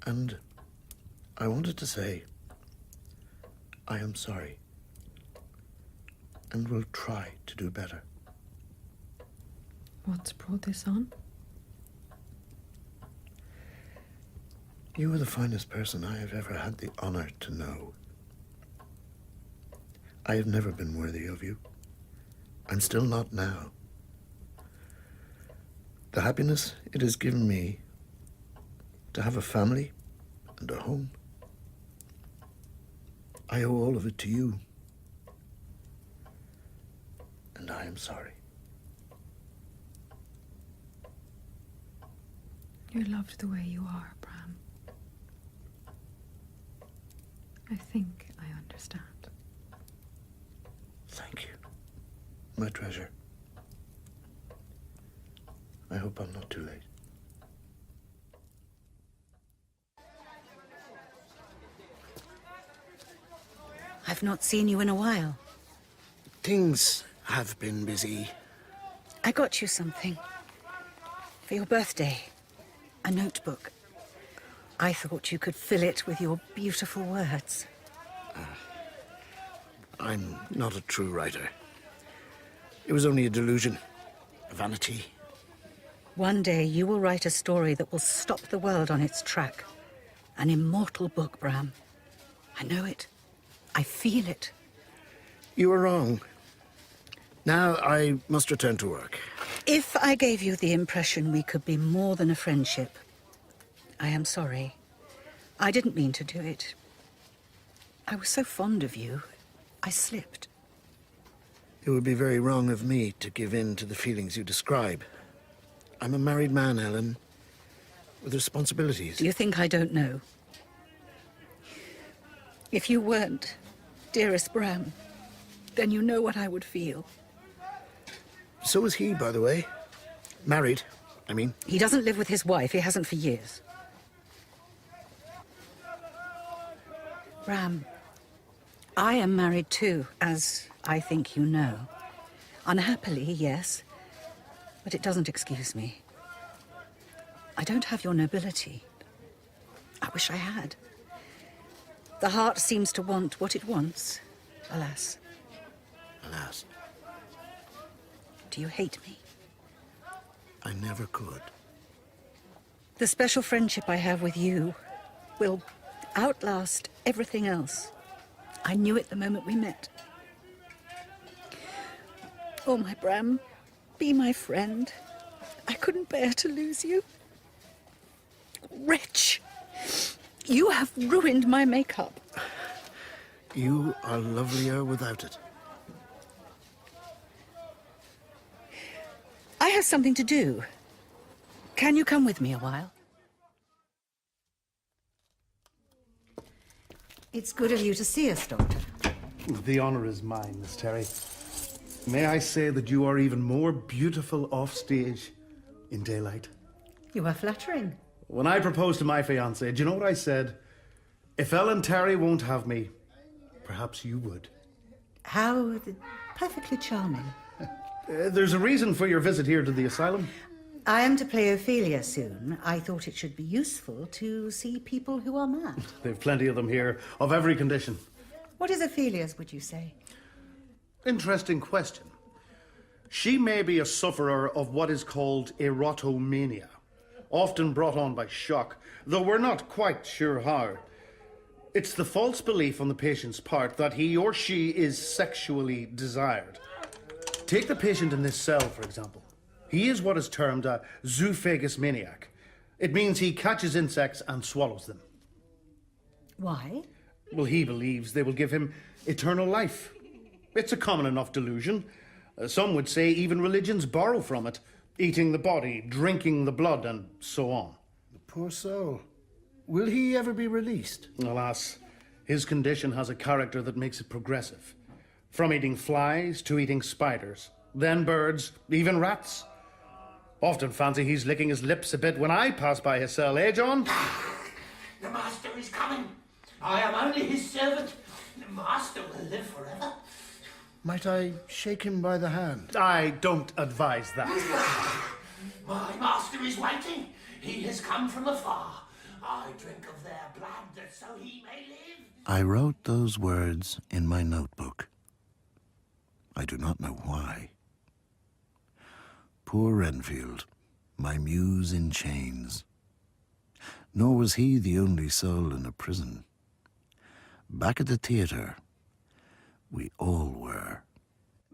And I wanted to say, I am sorry. And will try to do better. What's brought this on? You are the finest person I have ever had the honor to know. I have never been worthy of you. I'm still not now. The happiness it has given me to have a family and a home, I owe all of it to you. And I am sorry. You're loved the way you are, Bram. I think I understand. Thank you, my treasure. I hope I'm not too late. I've not seen you in a while. Things have been busy. I got you something. For your birthday. A notebook. I thought you could fill it with your beautiful words. I'm not a true writer. It was only a delusion, a vanity. One day you will write a story that will stop the world on its track. An immortal book, Bram. I know it. I feel it. You were wrong. Now I must return to work. If I gave you the impression we could be more than a friendship, I am sorry. I didn't mean to do it. I was so fond of you, I slipped. It would be very wrong of me to give in to the feelings you describe. I'm a married man, Ellen, with responsibilities. Do you think I don't know? If you weren't, dearest Bram, then you know what I would feel. So is he, by the way. Married, I mean. He doesn't live with his wife. He hasn't for years. Bram, I am married too, as I think you know. Unhappily, yes, but it doesn't excuse me. I don't have your nobility. I wish I had. The heart seems to want what it wants, alas. Alas. Do you hate me? I never could. The special friendship I have with you will outlast everything else. I knew it the moment we met. Oh, my Bram, be my friend. I couldn't bear to lose you. Wretch! You have ruined my makeup. You are lovelier without it. I have something to do. Can you come with me a while? It's good of you to see us, Doctor. The honor is mine, Miss Terry. May I say that you are even more beautiful off stage in daylight? You are flattering. When I proposed to my fiancée, do you know what I said? If Ellen Terry won't have me, perhaps you would. How perfectly charming. There's a reason for your visit here to the asylum. I am to play Ophelia soon. I thought it should be useful to see people who are mad. They've plenty of them here, of every condition. What is Ophelia's, would you say? Interesting question. She may be a sufferer of what is called erotomania, often brought on by shock, though we're not quite sure how. It's the false belief on the patient's part that he or she is sexually desired. Take the patient in this cell, for example. He is what is termed a zoophagous maniac. It means he catches insects and swallows them. Why? Well, he believes they will give him eternal life. It's a common enough delusion. Some would say even religions borrow from it, eating the body, drinking the blood, and so on. The poor soul. Will he ever be released? Alas, his condition has a character that makes it progressive. From eating flies to eating spiders, then birds, even rats. Often fancy he's licking his lips a bit when I pass by his cell, eh, John? The master is coming. I am only his servant. The master will live forever. Might I shake him by the hand? I don't advise that. My master is waiting. He has come from afar. I drink of their blood that so he may live. I wrote those words in my notebook. I do not know why. Poor Renfield, my muse in chains. Nor was he the only soul in a prison. Back at the theatre, we all were.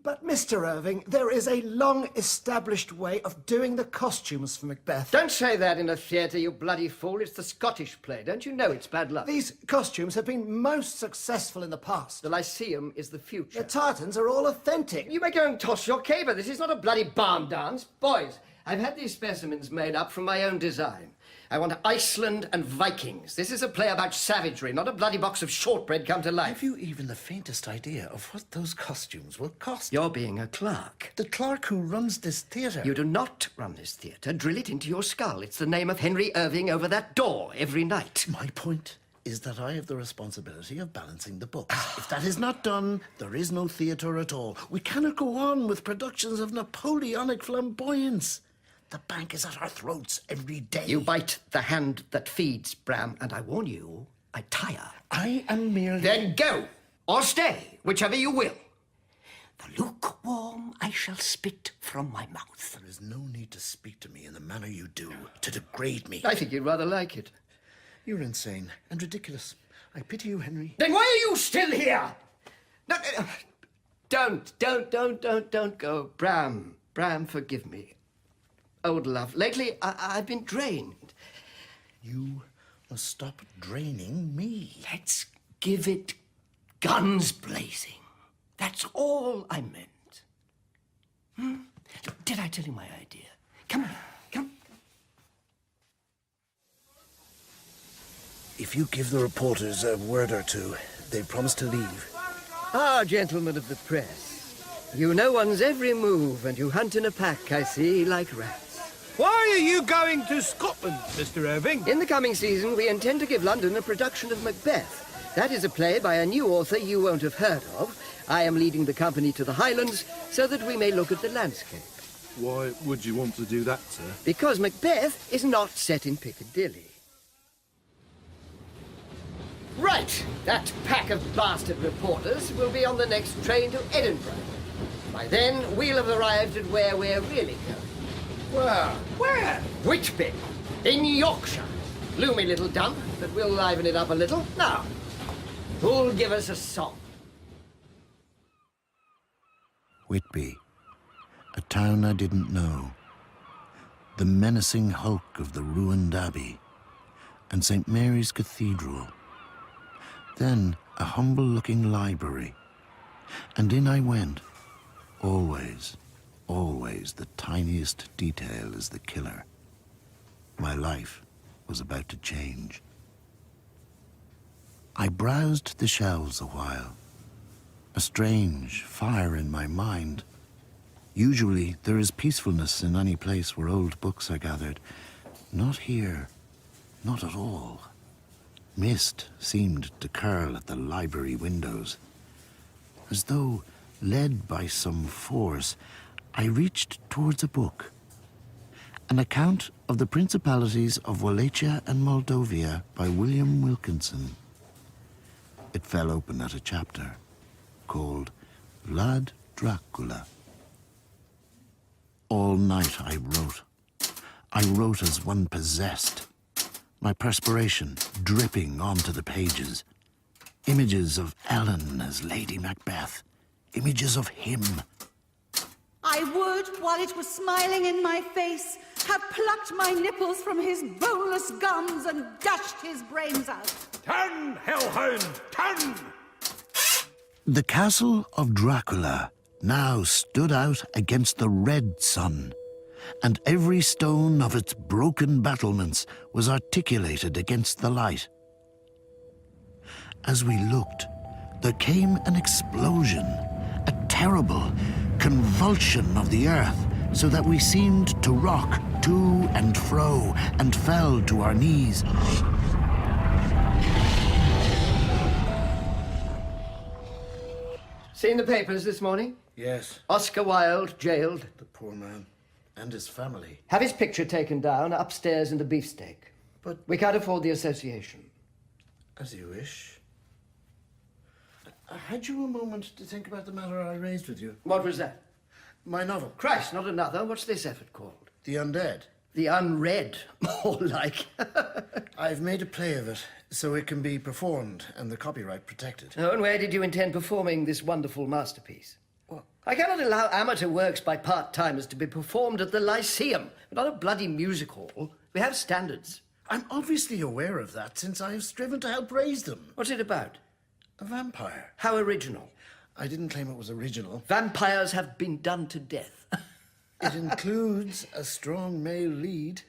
But, Mr. Irving, there is a long-established way of doing the costumes for Macbeth. Don't say that in a theatre, you bloody fool. It's the Scottish play. Don't you know it's bad luck? These costumes have been most successful in the past. The Lyceum is the future. The tartans are all authentic. You may go and toss your caber. This is not a bloody barn dance. Boys, I've had these specimens made up from my own design. I want Iceland and Vikings. This is a play about savagery, not a bloody box of shortbread come to life. Have you even the faintest idea of what those costumes will cost? You're being a clerk. The clerk who runs this theatre. You do not run this theatre. Drill it into your skull. It's the name of Henry Irving over that door every night. My point is that I have the responsibility of balancing the books. If that is not done, there is no theatre at all. We cannot go on with productions of Napoleonic flamboyance. The bank is at our throats every day. You bite the hand that feeds, Bram, and I warn you, I tire. I am merely... Then go! or stay, whichever you will. The lukewarm I shall spit from my mouth. There is no need to speak to me in the manner you do, to degrade me. I think you'd rather like it. You're insane and ridiculous. I pity you, Henry. Then why are you still here? No, don't go. Bram, forgive me. Old love, lately I've been drained. You must stop draining me. Let's give it guns blazing. That's all I meant. Did I tell you my idea? Come on, come. If you give the reporters a word or two, they promise to leave. Ah, gentlemen of the press. You know one's every move, and you hunt in a pack, I see, like rats. Why are you going to Scotland, Mr. Irving? In the coming season, we intend to give London a production of Macbeth. That is a play by a new author you won't have heard of. I am leading the company to the Highlands so that we may look at the landscape. Why would you want to do that, sir? Because Macbeth is not set in Piccadilly. Right, that pack of bastard reporters will be on the next train to Edinburgh. By then, we'll have arrived at where we're really going. Where? Whitby, in Yorkshire. Gloomy little dump, but we'll liven it up a little. Now, who'll give us a song? Whitby, a town I didn't know. The menacing hulk of the ruined abbey and St. Mary's Cathedral. Then a humble-looking library, and in I went. Always, always the tiniest detail is the killer. My life was about to change. I browsed the shelves a while, a strange fire in my mind. Usually there is peacefulness in any place where old books are gathered. Not here, not at all. Mist seemed to curl at the library windows. As though led by some force, I reached towards a book. An account of the principalities of Wallachia and Moldavia by William Wilkinson. It fell open at a chapter called Vlad Dracula. All night I wrote. I wrote as one possessed. My perspiration dripping onto the pages. Images of Ellen as Lady Macbeth. Images of him. I would, while it was smiling in my face, have plucked my nipples from his boneless gums and dashed his brains out. Turn, hellhound, turn! The castle of Dracula now stood out against the red sun, and every stone of its broken battlements was articulated against the light. As we looked, there came an explosion, a terrible convulsion of the earth, so that we seemed to rock to and fro and fell to our knees. Seen the papers this morning? Yes. Oscar Wilde jailed. The poor man. And his family. Have his picture taken down upstairs in the beefsteak. But we can't afford the association. As you wish. Had you a moment to think about the matter I raised with you? What was that? My novel. Christ, not another. What's this effort called? The Undead. The Unread, more like. I've made a play of it, so it can be performed and the copyright protected. Oh, and where did you intend performing this wonderful masterpiece? Well, I cannot allow amateur works by part-timers to be performed at the Lyceum, not a bloody music hall. We have standards. I'm obviously aware of that, since I have striven to help raise them. What's it about? A vampire. How original? I didn't claim it was original. Vampires have been done to death. It includes a strong male lead.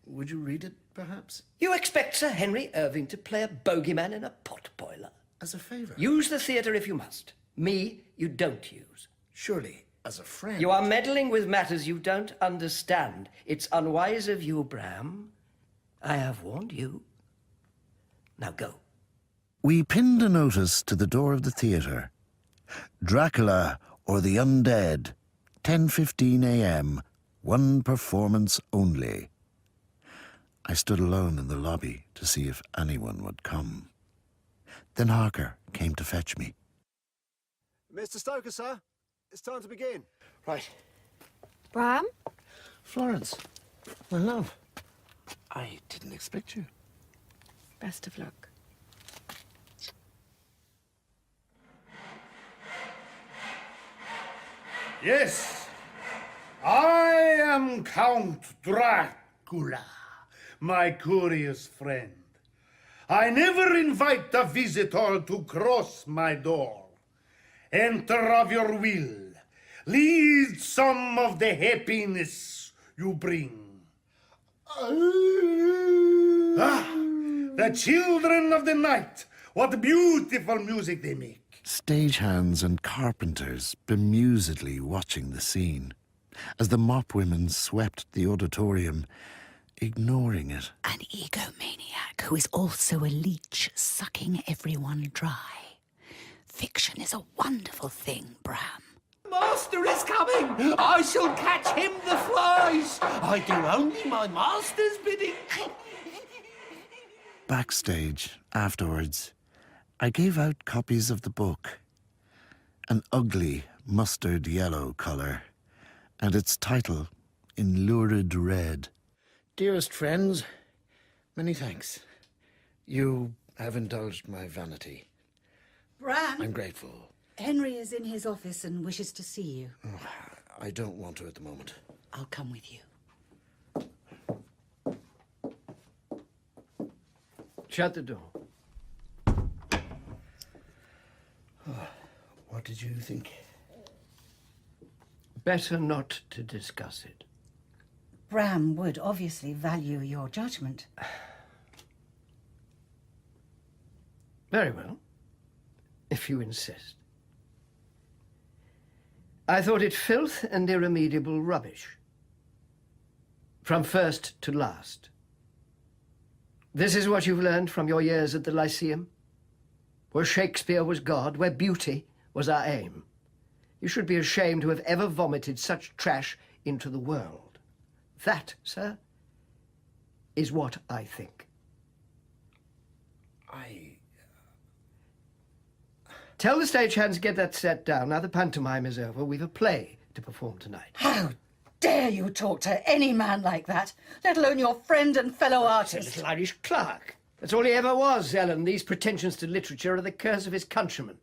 Would you read it, perhaps? You expect Sir Henry Irving to play a bogeyman in a pot boiler? As a favour. Use the theatre if you must. Me, you don't use. Surely, as a friend. You are meddling with matters you don't understand. It's unwise of you, Bram. I have warned you. Now go. We pinned a notice to the door of the theatre. Dracula or the Undead, 10:15 a.m., one performance only. I stood alone in the lobby to see if anyone would come. Then Harker came to fetch me. Mr. Stoker, sir. It's time to begin. Right. Bram? Florence, my love. I didn't expect you. Best of luck. Yes, I am Count Dracula, my curious friend. I never invite a visitor to cross my door. Enter of your will. Lead some of the happiness you bring. The children of the night, what beautiful music they make. Stagehands and carpenters bemusedly watching the scene as the mop women swept the auditorium, ignoring it. An egomaniac who is also a leech, sucking everyone dry. Fiction is a wonderful thing, Bram. Master is coming! I shall catch him the flies! I do only my master's bidding. Backstage, afterwards, I gave out copies of the book. An ugly mustard yellow colour, and its title in lurid red. Dearest friends, many thanks. You have indulged my vanity. Bram? I'm grateful. Henry is in his office and wishes to see you. I don't want to at the moment. I'll come with you. Shut the door. What did you think? Better not to discuss it. Bram would obviously value your judgment. Very well, if you insist. I thought it filth and irremediable rubbish. From first to last. This is what you've learned from your years at the Lyceum? Where Shakespeare was God, where beauty was our aim. You should be ashamed to have ever vomited such trash into the world. That, sir, is what I think. Tell the stagehands to get that set down. Now the pantomime is over. We've a play to perform tonight. How dare you talk to any man like that, let alone your friend and fellow It's a artist? little Irish clerk. That's all he ever was, Ellen. These pretensions to literature are the curse of his countrymen.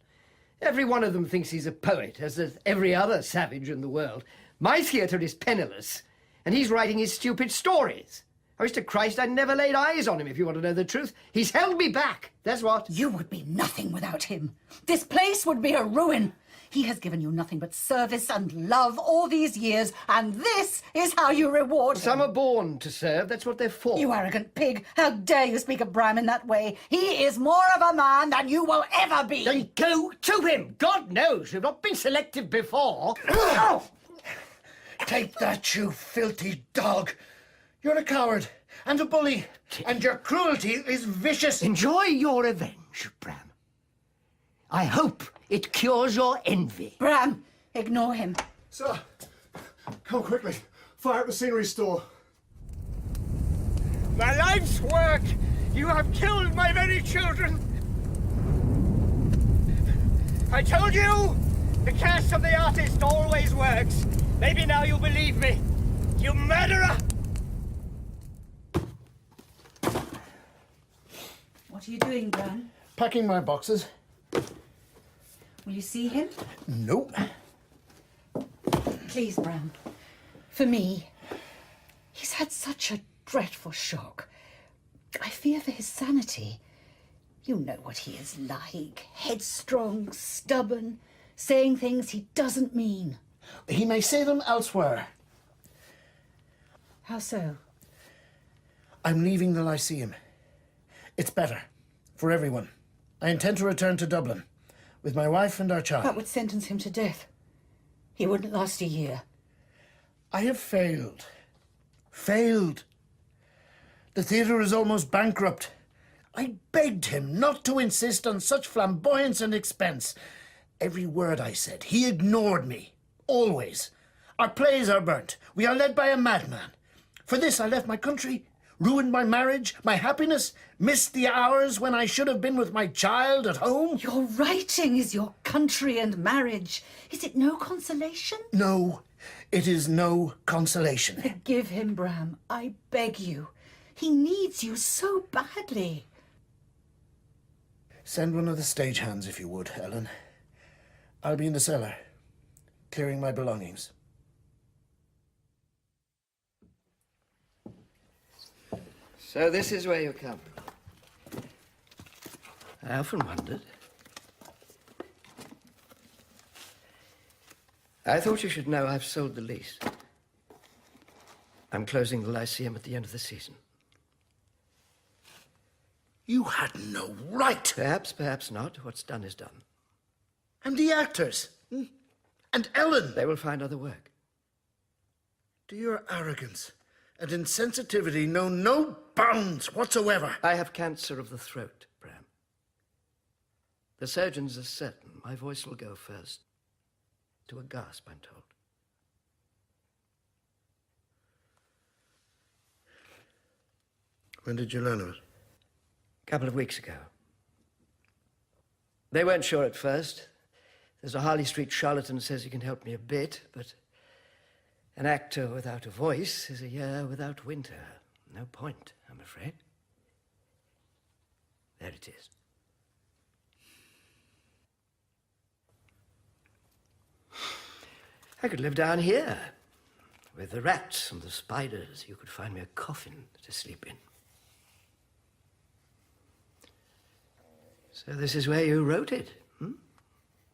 Every one of them thinks he's a poet, as does every other savage in the world. My theatre is penniless, and he's writing his stupid stories. I wish to Christ I'd never laid eyes on him, if you want to know the truth. He's held me back, that's what. You would be nothing without him. This place would be a ruin. He has given you nothing but service and love all these years, and this is how you reward him. Some are born to serve, that's what they're for. You arrogant pig! How dare you speak of Bram in that way? He is more of a man than you will ever be! Then go to him! God knows, you've not been selected before. Take that, you filthy dog! You're a coward and a bully, and your cruelty is vicious. Enjoy your revenge, Bram. I hope it cures your envy. Bram, ignore him. Sir, come quickly. Fire at the scenery store. My life's work! You have killed my very children! I told you! The curse of the artist always works. Maybe now you'll believe me. You murderer! What are you doing, Bram? Packing my boxes. Will you see him? Nope. Please, Bram. For me. He's had such a dreadful shock. I fear for his sanity. You know what he is like. Headstrong, stubborn, saying things he doesn't mean. He may say them elsewhere. How so? I'm leaving the Lyceum. It's better. For everyone. I intend to return to Dublin. With my wife and our child. That would sentence him to death. He wouldn't last a year. I have failed. Failed. The theatre is almost bankrupt. I begged him not to insist on such flamboyance and expense. Every word I said, he ignored me. Always. Our plays are burnt. We are led by a madman. For this I left my country, Ruined my marriage, my happiness, missed the hours when I should have been with my child at home. Your writing is your country and marriage. Is it no consolation? No, it is no consolation. Forgive him, Bram. I beg you. He needs you so badly. Send one of the stagehands, if you would, Ellen. I'll be in the cellar, clearing my belongings. So this is where you come. I often wondered. I thought you should know I've sold the lease. I'm closing the Lyceum at the end of the season. You had no right. Perhaps, perhaps not. What's done is done. And the actors. And Ellen. They will find other work. Do your arrogance and insensitivity know no bounds whatsoever? I have cancer of the throat, Bram. The surgeons are certain my voice will go first. To a gasp, I'm told. When did you learn of it? A couple of weeks ago. They weren't sure at first. There's a Harley Street charlatan says he can help me a bit, but an actor without a voice is a year without winter. No point, I'm afraid. There it is. I could live down here with the rats and the spiders. You could find me a coffin to sleep in. So this is where you wrote it, hmm?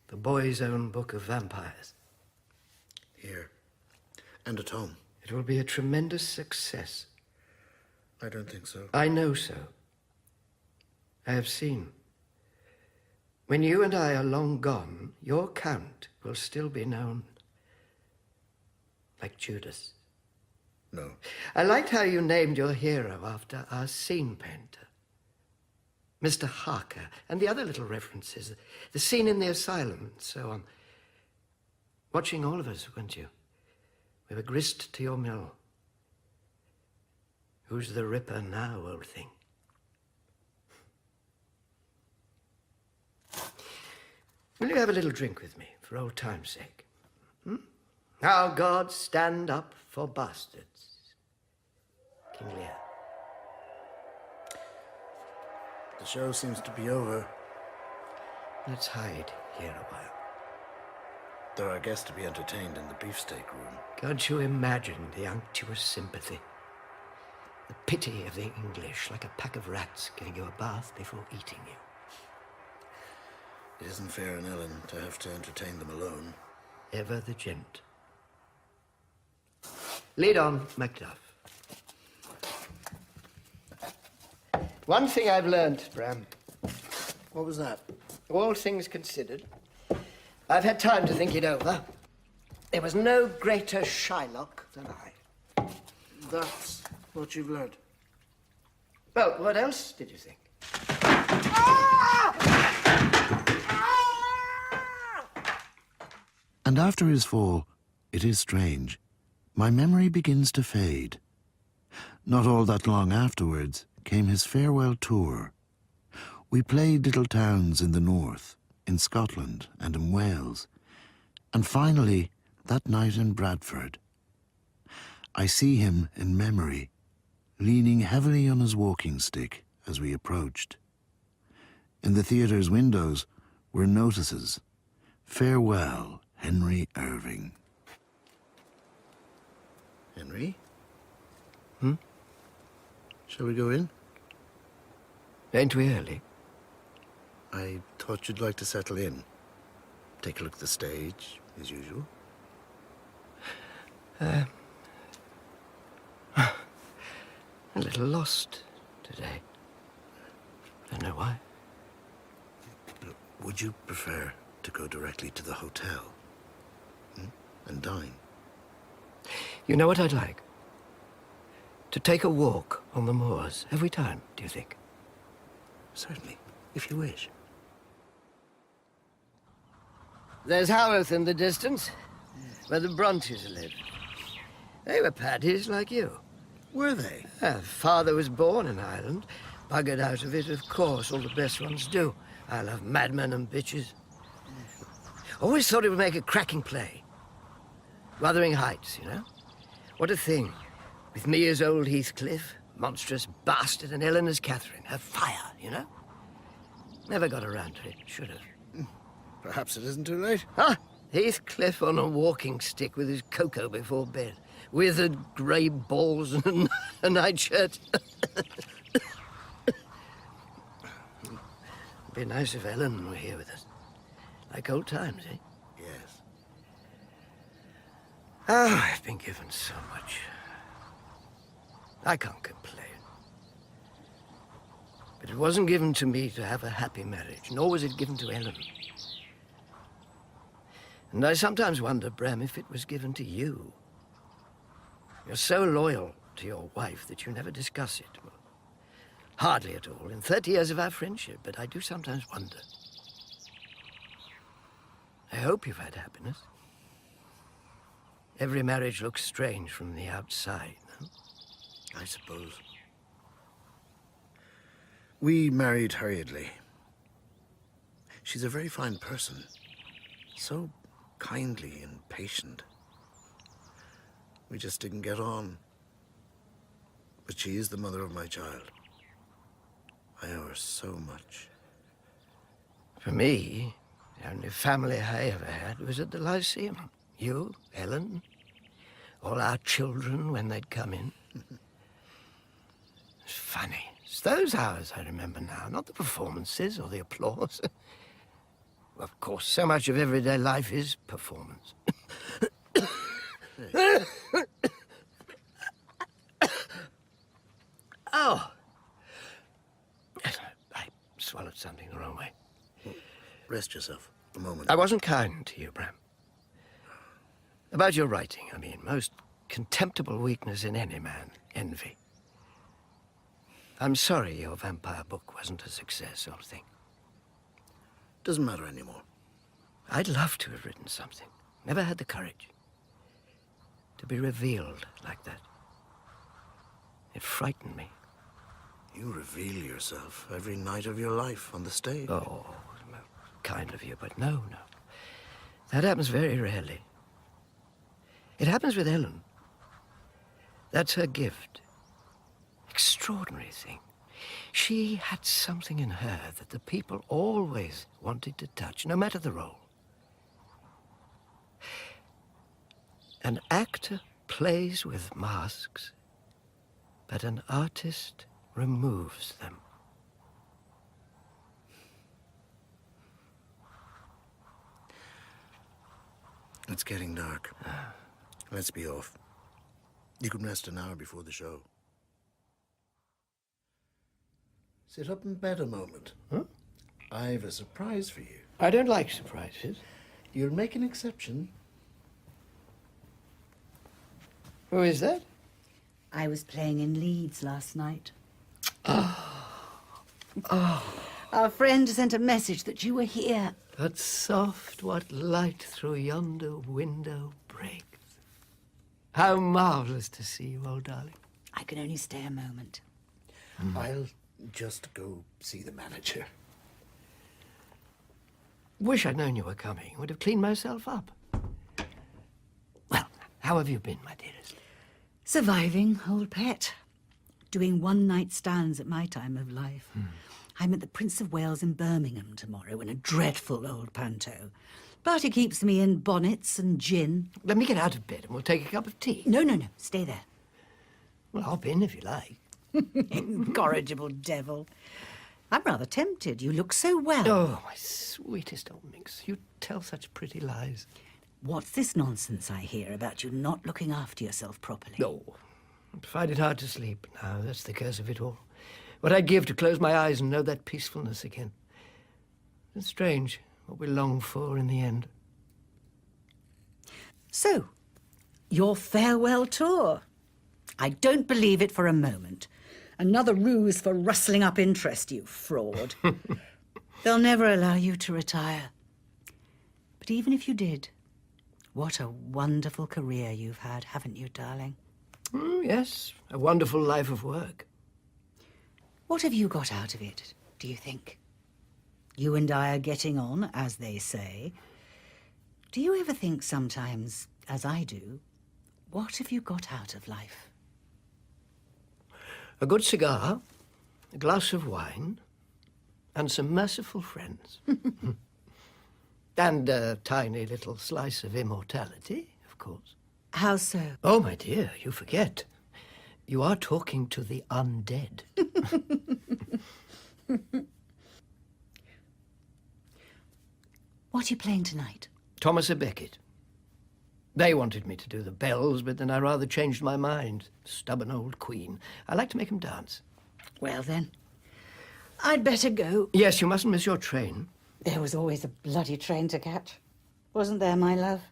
The boy's own book of vampires. Here. And at home. It will be a tremendous success. I don't think so. I know so. I have seen. When you and I are long gone, your count will still be known. Like Judas. No. I liked how you named your hero after our scene painter. Mr. Harker, and the other little references. The scene in the asylum, and so on. Watching all of us, weren't you? We were grist to your mill. Who's the ripper now, old thing? Will you have a little drink with me, for old time's sake? Our gods stand up for bastards. King Lear. The show seems to be over. Let's hide here a while. There are guests to be entertained in the beefsteak room. Can't you imagine the unctuous sympathy? The pity of the English, like a pack of rats giving you a bath before eating you. It isn't fair on Ellen to have to entertain them alone. Ever the gent. Lead on, Macduff. One thing I've learned, Bram. What was that? All things considered, I've had time to think it over. There was no greater Shylock than I. That's what you've learned. Well, what else did you think? And after his fall, it is strange, my memory begins to fade. Not all that long afterwards came his farewell tour. We played little towns in the north, in Scotland and in Wales, and finally that night in Bradford. I see him in memory, leaning heavily on his walking stick as we approached. In the theatre's windows were notices, "Farewell, Henry Irving." Henry? Shall we go in? Ain't we early? I thought you'd like to settle in. Take a look at the stage, as usual. A little lost today. Don't know why. Would you prefer to go directly to the hotel? And dine? You know what I'd like? To take a walk on the moors. Have we time, do you think? Certainly, if you wish. There's Haworth in the distance, where the Brontes lived. They were paddies like you. Were they? Father was born in Ireland. Buggered out of it, of course. All the best ones do. I love madmen and bitches. Always thought it would make a cracking play. Wuthering Heights, you know? What a thing. With me as old Heathcliff, monstrous bastard, and Ellen as Catherine. Her fire, you know? Never got around to it. Should have. Perhaps it isn't too late. Huh? Heathcliff on a walking stick with his cocoa before bed. Withered grey balls and a nightshirt. It'd be nice if Ellen were here with us. Like old times, eh? Yes. Oh, I've been given so much. I can't complain. But it wasn't given to me to have a happy marriage, nor was it given to Ellen. And I sometimes wonder, Bram, if it was given to you. You're so loyal to your wife that you never discuss it. Well, hardly at all, in 30 years of our friendship, but I do sometimes wonder. I hope you've had happiness. Every marriage looks strange from the outside, no? I suppose. We married hurriedly. She's a very fine person. So kindly and patient. We just didn't get on. But she is the mother of my child. I owe her so much. For me, the only family I ever had was at the Lyceum. You, Ellen, all our children when they'd come in. It's funny. It's those hours I remember now, not the performances or the applause. Of course, so much of everyday life is performance. Oh! I swallowed something the wrong way. Rest yourself a moment. I wasn't kind to you, Bram. About your writing, I mean. Most contemptible weakness in any man, envy. I'm sorry your vampire book wasn't a success, old thing. Doesn't matter anymore. I'd love to have written something. Never had the courage. To be revealed like that. It frightened me. You reveal yourself every night of your life on the stage. Oh, kind of you, but no. That happens very rarely. It happens with Ellen. That's her gift. Extraordinary thing. She had something in her that the people always wanted to touch, no matter the role. An actor plays with masks, but an artist removes them. It's getting dark. Let's be off. You can rest an hour before the show. Sit up in bed a moment. Huh? I've a surprise for you. I don't like surprises. You'll make an exception. Who is that? I was playing in Leeds last night. Our friend sent a message that you were here. But soft what light through yonder window breaks. How marvellous to see you, old darling. I can only stay a moment. I'll just go see the manager. Wish I'd known you were coming. Would have cleaned myself up. Well, how have you been, my dearest? Surviving, old pet. Doing one-night stands at my time of life. I'm at the Prince of Wales in Birmingham tomorrow in a dreadful old panto. But it keeps me in bonnets and gin. Let me get out of bed and we'll take a cup of tea. No. Stay there. Well, hop in if you like. Incorrigible devil. I'm rather tempted. You look so well. Oh, my sweetest old minx. You tell such pretty lies. What's this nonsense I hear about you not looking after yourself properly? No. I find it hard to sleep now. That's the curse of it all. What I'd give to close my eyes and know that peacefulness again. It's strange what we long for in the end. So, your farewell tour. I don't believe it for a moment. Another ruse for rustling up interest, you fraud. They'll never allow you to retire. But even if you did, what a wonderful career you've had, haven't you, darling? Yes, a wonderful life of work. What have you got out of it, do you think? You and I are getting on, as they say. Do you ever think sometimes, as I do, what have you got out of life? A good cigar, a glass of wine, and some merciful friends. And a tiny little slice of immortality, of course. How so? Oh, my dear, you forget. You are talking to the undead. What are you playing tonight? Thomas a Becket. They wanted me to do the bells, but then I rather changed my mind. Stubborn old queen. I like to make 'em dance. Well, then, I'd better go. Yes, you mustn't miss your train. There was always a bloody train to catch. Wasn't there, my love?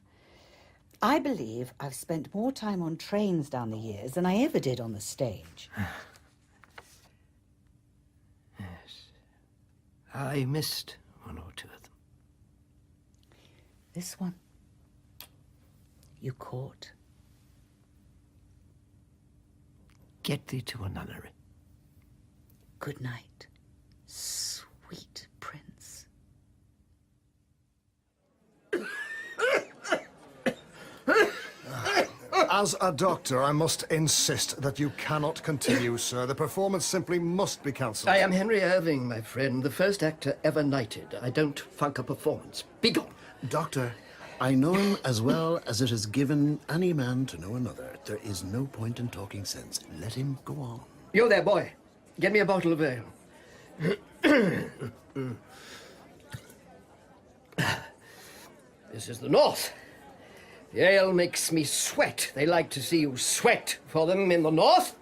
I believe I've spent more time on trains down the years than I ever did on the stage. Yes. I missed one or two of them. This one, you caught. Get thee to a nunnery. Good night, sweet prince. As a doctor, I must insist that you cannot continue, sir. The performance simply must be cancelled. I am Henry Irving, my friend, the first actor ever knighted. I don't funk a performance. Be gone. Doctor, I know him as well as it is given any man to know another. There is no point in talking sense. Let him go on. You there, boy. Get me a bottle of ale. This is the North. The ale makes me sweat. They like to see you sweat for them in the North.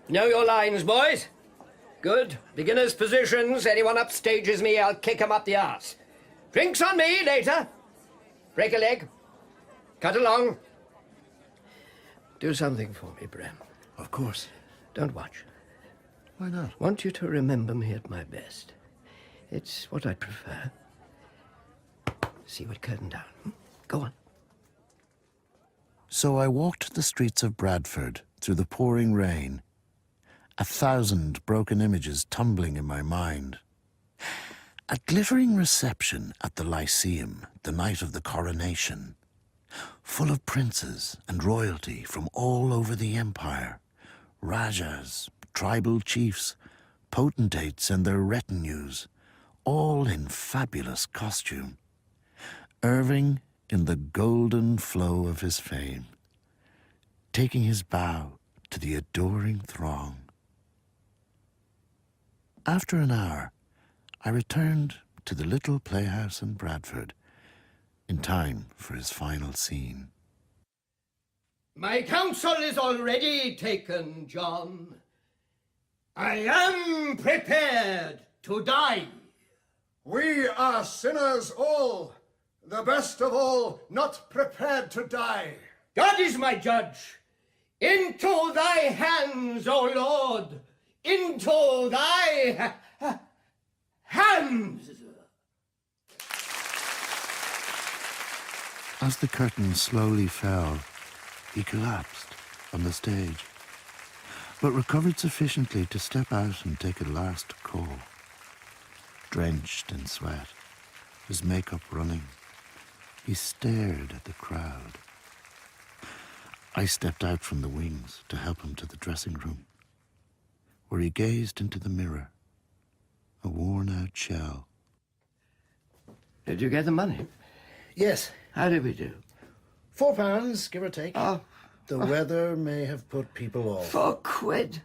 Know your lines, boys? Good. Beginner's positions. Anyone upstages me, I'll kick him up the arse. Drinks on me later. Break a leg. Cut along. Do something for me, Bram. Of course. Don't watch. Why not? Want you to remember me at my best. It's what I prefer. See what curtain down. Go on. So I walked the streets of Bradford through the pouring rain, 1,000 broken images tumbling in my mind. A glittering reception at the Lyceum, the night of the coronation, full of princes and royalty from all over the empire, rajas, tribal chiefs, potentates and their retinues, all in fabulous costume. Irving in the golden flow of his fame, taking his bow to the adoring throng. After an hour, I returned to the little playhouse in Bradford, in time for his final scene. My counsel is already taken, John. I am prepared to die. We are sinners all, the best of all, not prepared to die. God is my judge. Into thy hands, O Lord, into thy hands. As the curtain slowly fell, he collapsed on the stage, but recovered sufficiently to step out and take a last call. Drenched in sweat, his makeup running, he stared at the crowd. I stepped out from the wings to help him to the dressing room, where he gazed into the mirror, a worn-out shell. Did you get the money? Yes. How did we do? £4, give or take. The weather may have put people off. £4.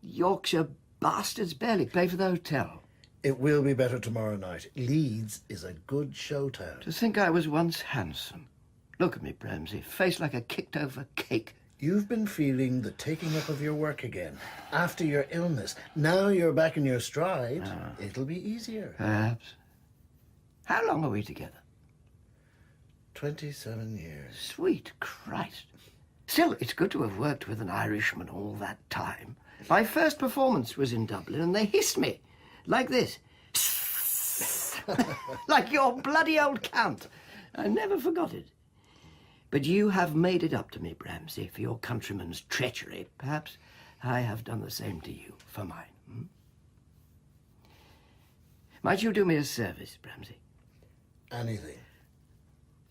Yorkshire bastards barely pay for the hotel. It will be better tomorrow night. Leeds is a good show town. To think I was once handsome. Look at me, Bramsey, face like a kicked-over cake. You've been feeling the taking up of your work again, after your illness. Now you're back in your stride, it'll be easier. Perhaps. How long are we together? 27 years. Sweet Christ. Still, it's good to have worked with an Irishman all that time. My first performance was in Dublin, and they hissed me. Like this. Like your bloody old count. I never forgot it. But you have made it up to me, Bramsey, for your countryman's treachery. Perhaps I have done the same to you for mine. Hmm? Might you do me a service, Bramsey? Anything.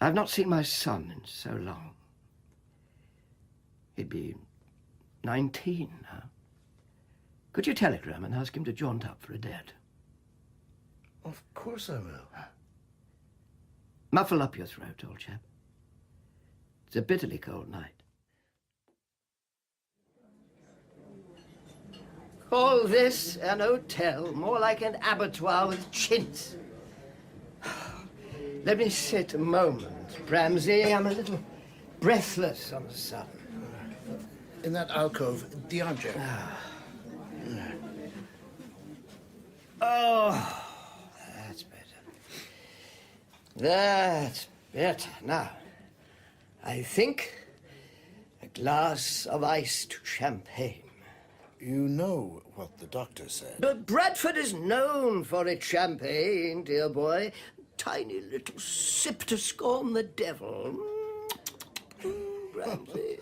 I've not seen my son in so long. He'd be 19 now. Could you telegram and ask him to jaunt up for a day or two? Of course I will. Muffle up your throat, old chap. It's a bitterly cold night. Call this an hotel, more like an abattoir with chintz. Let me sit a moment, Bramsey. I'm a little breathless on the sun. In that alcove, the armchair. Oh, that's better. That's better. Now, I think a glass of iced champagne. You know what the doctor said. But Bradford is known for its champagne, dear boy. Tiny little sip to scorn the devil. Ramsay.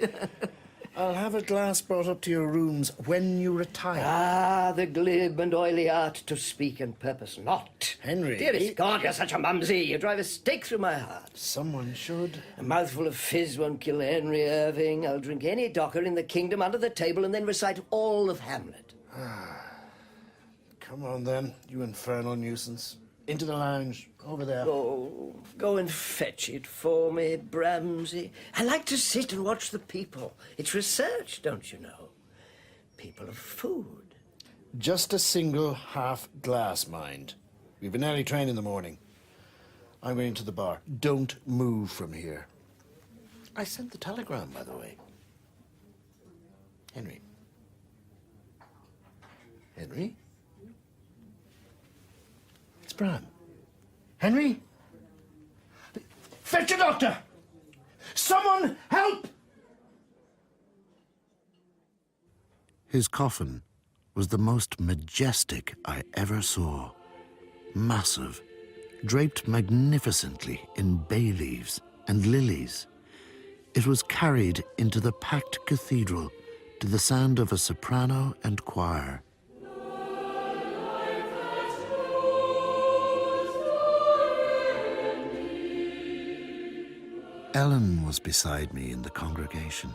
I'll have a glass brought up to your rooms when you retire. Ah, the glib and oily art to speak and purpose not. Henry. Dearest God, you're such a mumsy. You drive a stake through my heart. Someone should. A mouthful of fizz won't kill Henry Irving. I'll drink any docker in the kingdom under the table and then recite all of Hamlet. Come on, then, you infernal nuisance. Into the lounge, over there. Oh, go and fetch it for me, Bramsey. I like to sit and watch the people. It's research, don't you know? People of food. Just a single half glass, mind. We've an early train in the morning. I'm going to the bar. Don't move from here. I sent the telegram, by the way. Henry. Henry? It's Bram. Henry? Fetch a doctor! Someone help! His coffin was the most majestic I ever saw. Massive, draped magnificently in bay leaves and lilies. It was carried into the packed cathedral to the sound of a soprano and choir. Ellen was beside me in the congregation.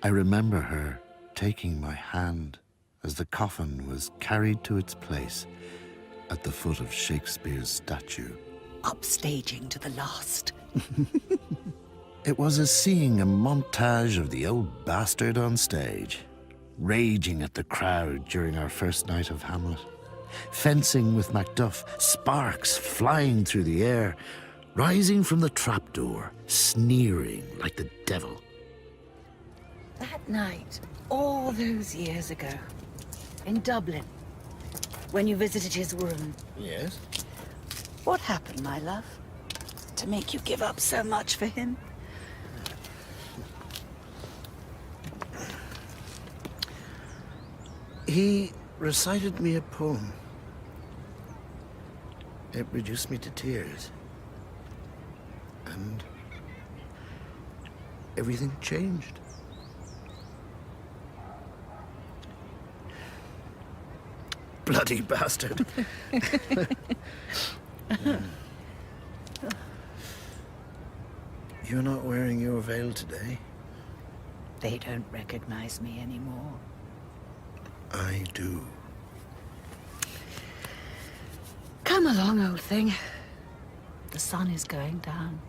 I remember her taking my hand as the coffin was carried to its place at the foot of Shakespeare's statue. Upstaging to the last. It was as seeing a montage of the old bastard on stage, raging at the crowd during our first night of Hamlet, fencing with Macduff, sparks flying through the air, rising from the trapdoor, sneering like the devil. That night, all those years ago, in Dublin, when you visited his room. Yes? What happened, my love, to make you give up so much for him? He recited me a poem. It reduced me to tears. And everything changed. Bloody bastard. You're not wearing your veil today? They don't recognize me anymore. I do. Come along, old thing. The sun is going down.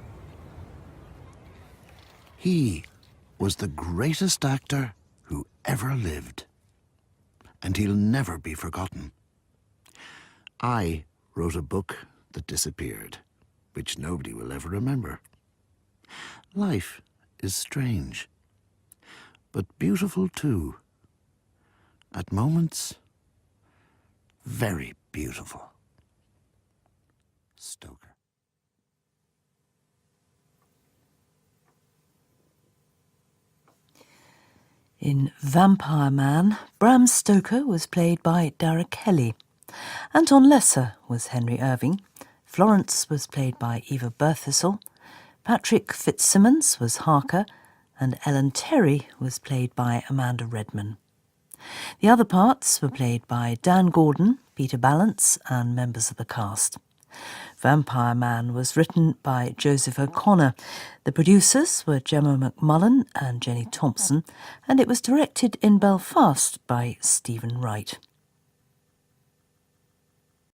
He was the greatest actor who ever lived. And he'll never be forgotten. I wrote a book that disappeared, which nobody will ever remember. Life is strange, but beautiful too. At moments, very beautiful. Stoker. In Vampyre Man, Bram Stoker was played by Dara Kelly. Anton Lesser was Henry Irving. Florence was played by Eva Berthesel. Patrick Fitzsimmons was Harker, and Ellen Terry was played by Amanda Redman. The other parts were played by Dan Gordon, Peter Ballance, and members of the cast. Vampyre Man was written by Joseph O'Connor. The producers were Gemma McMullen and Jenny Thompson, and it was directed in Belfast by Stephen Wright.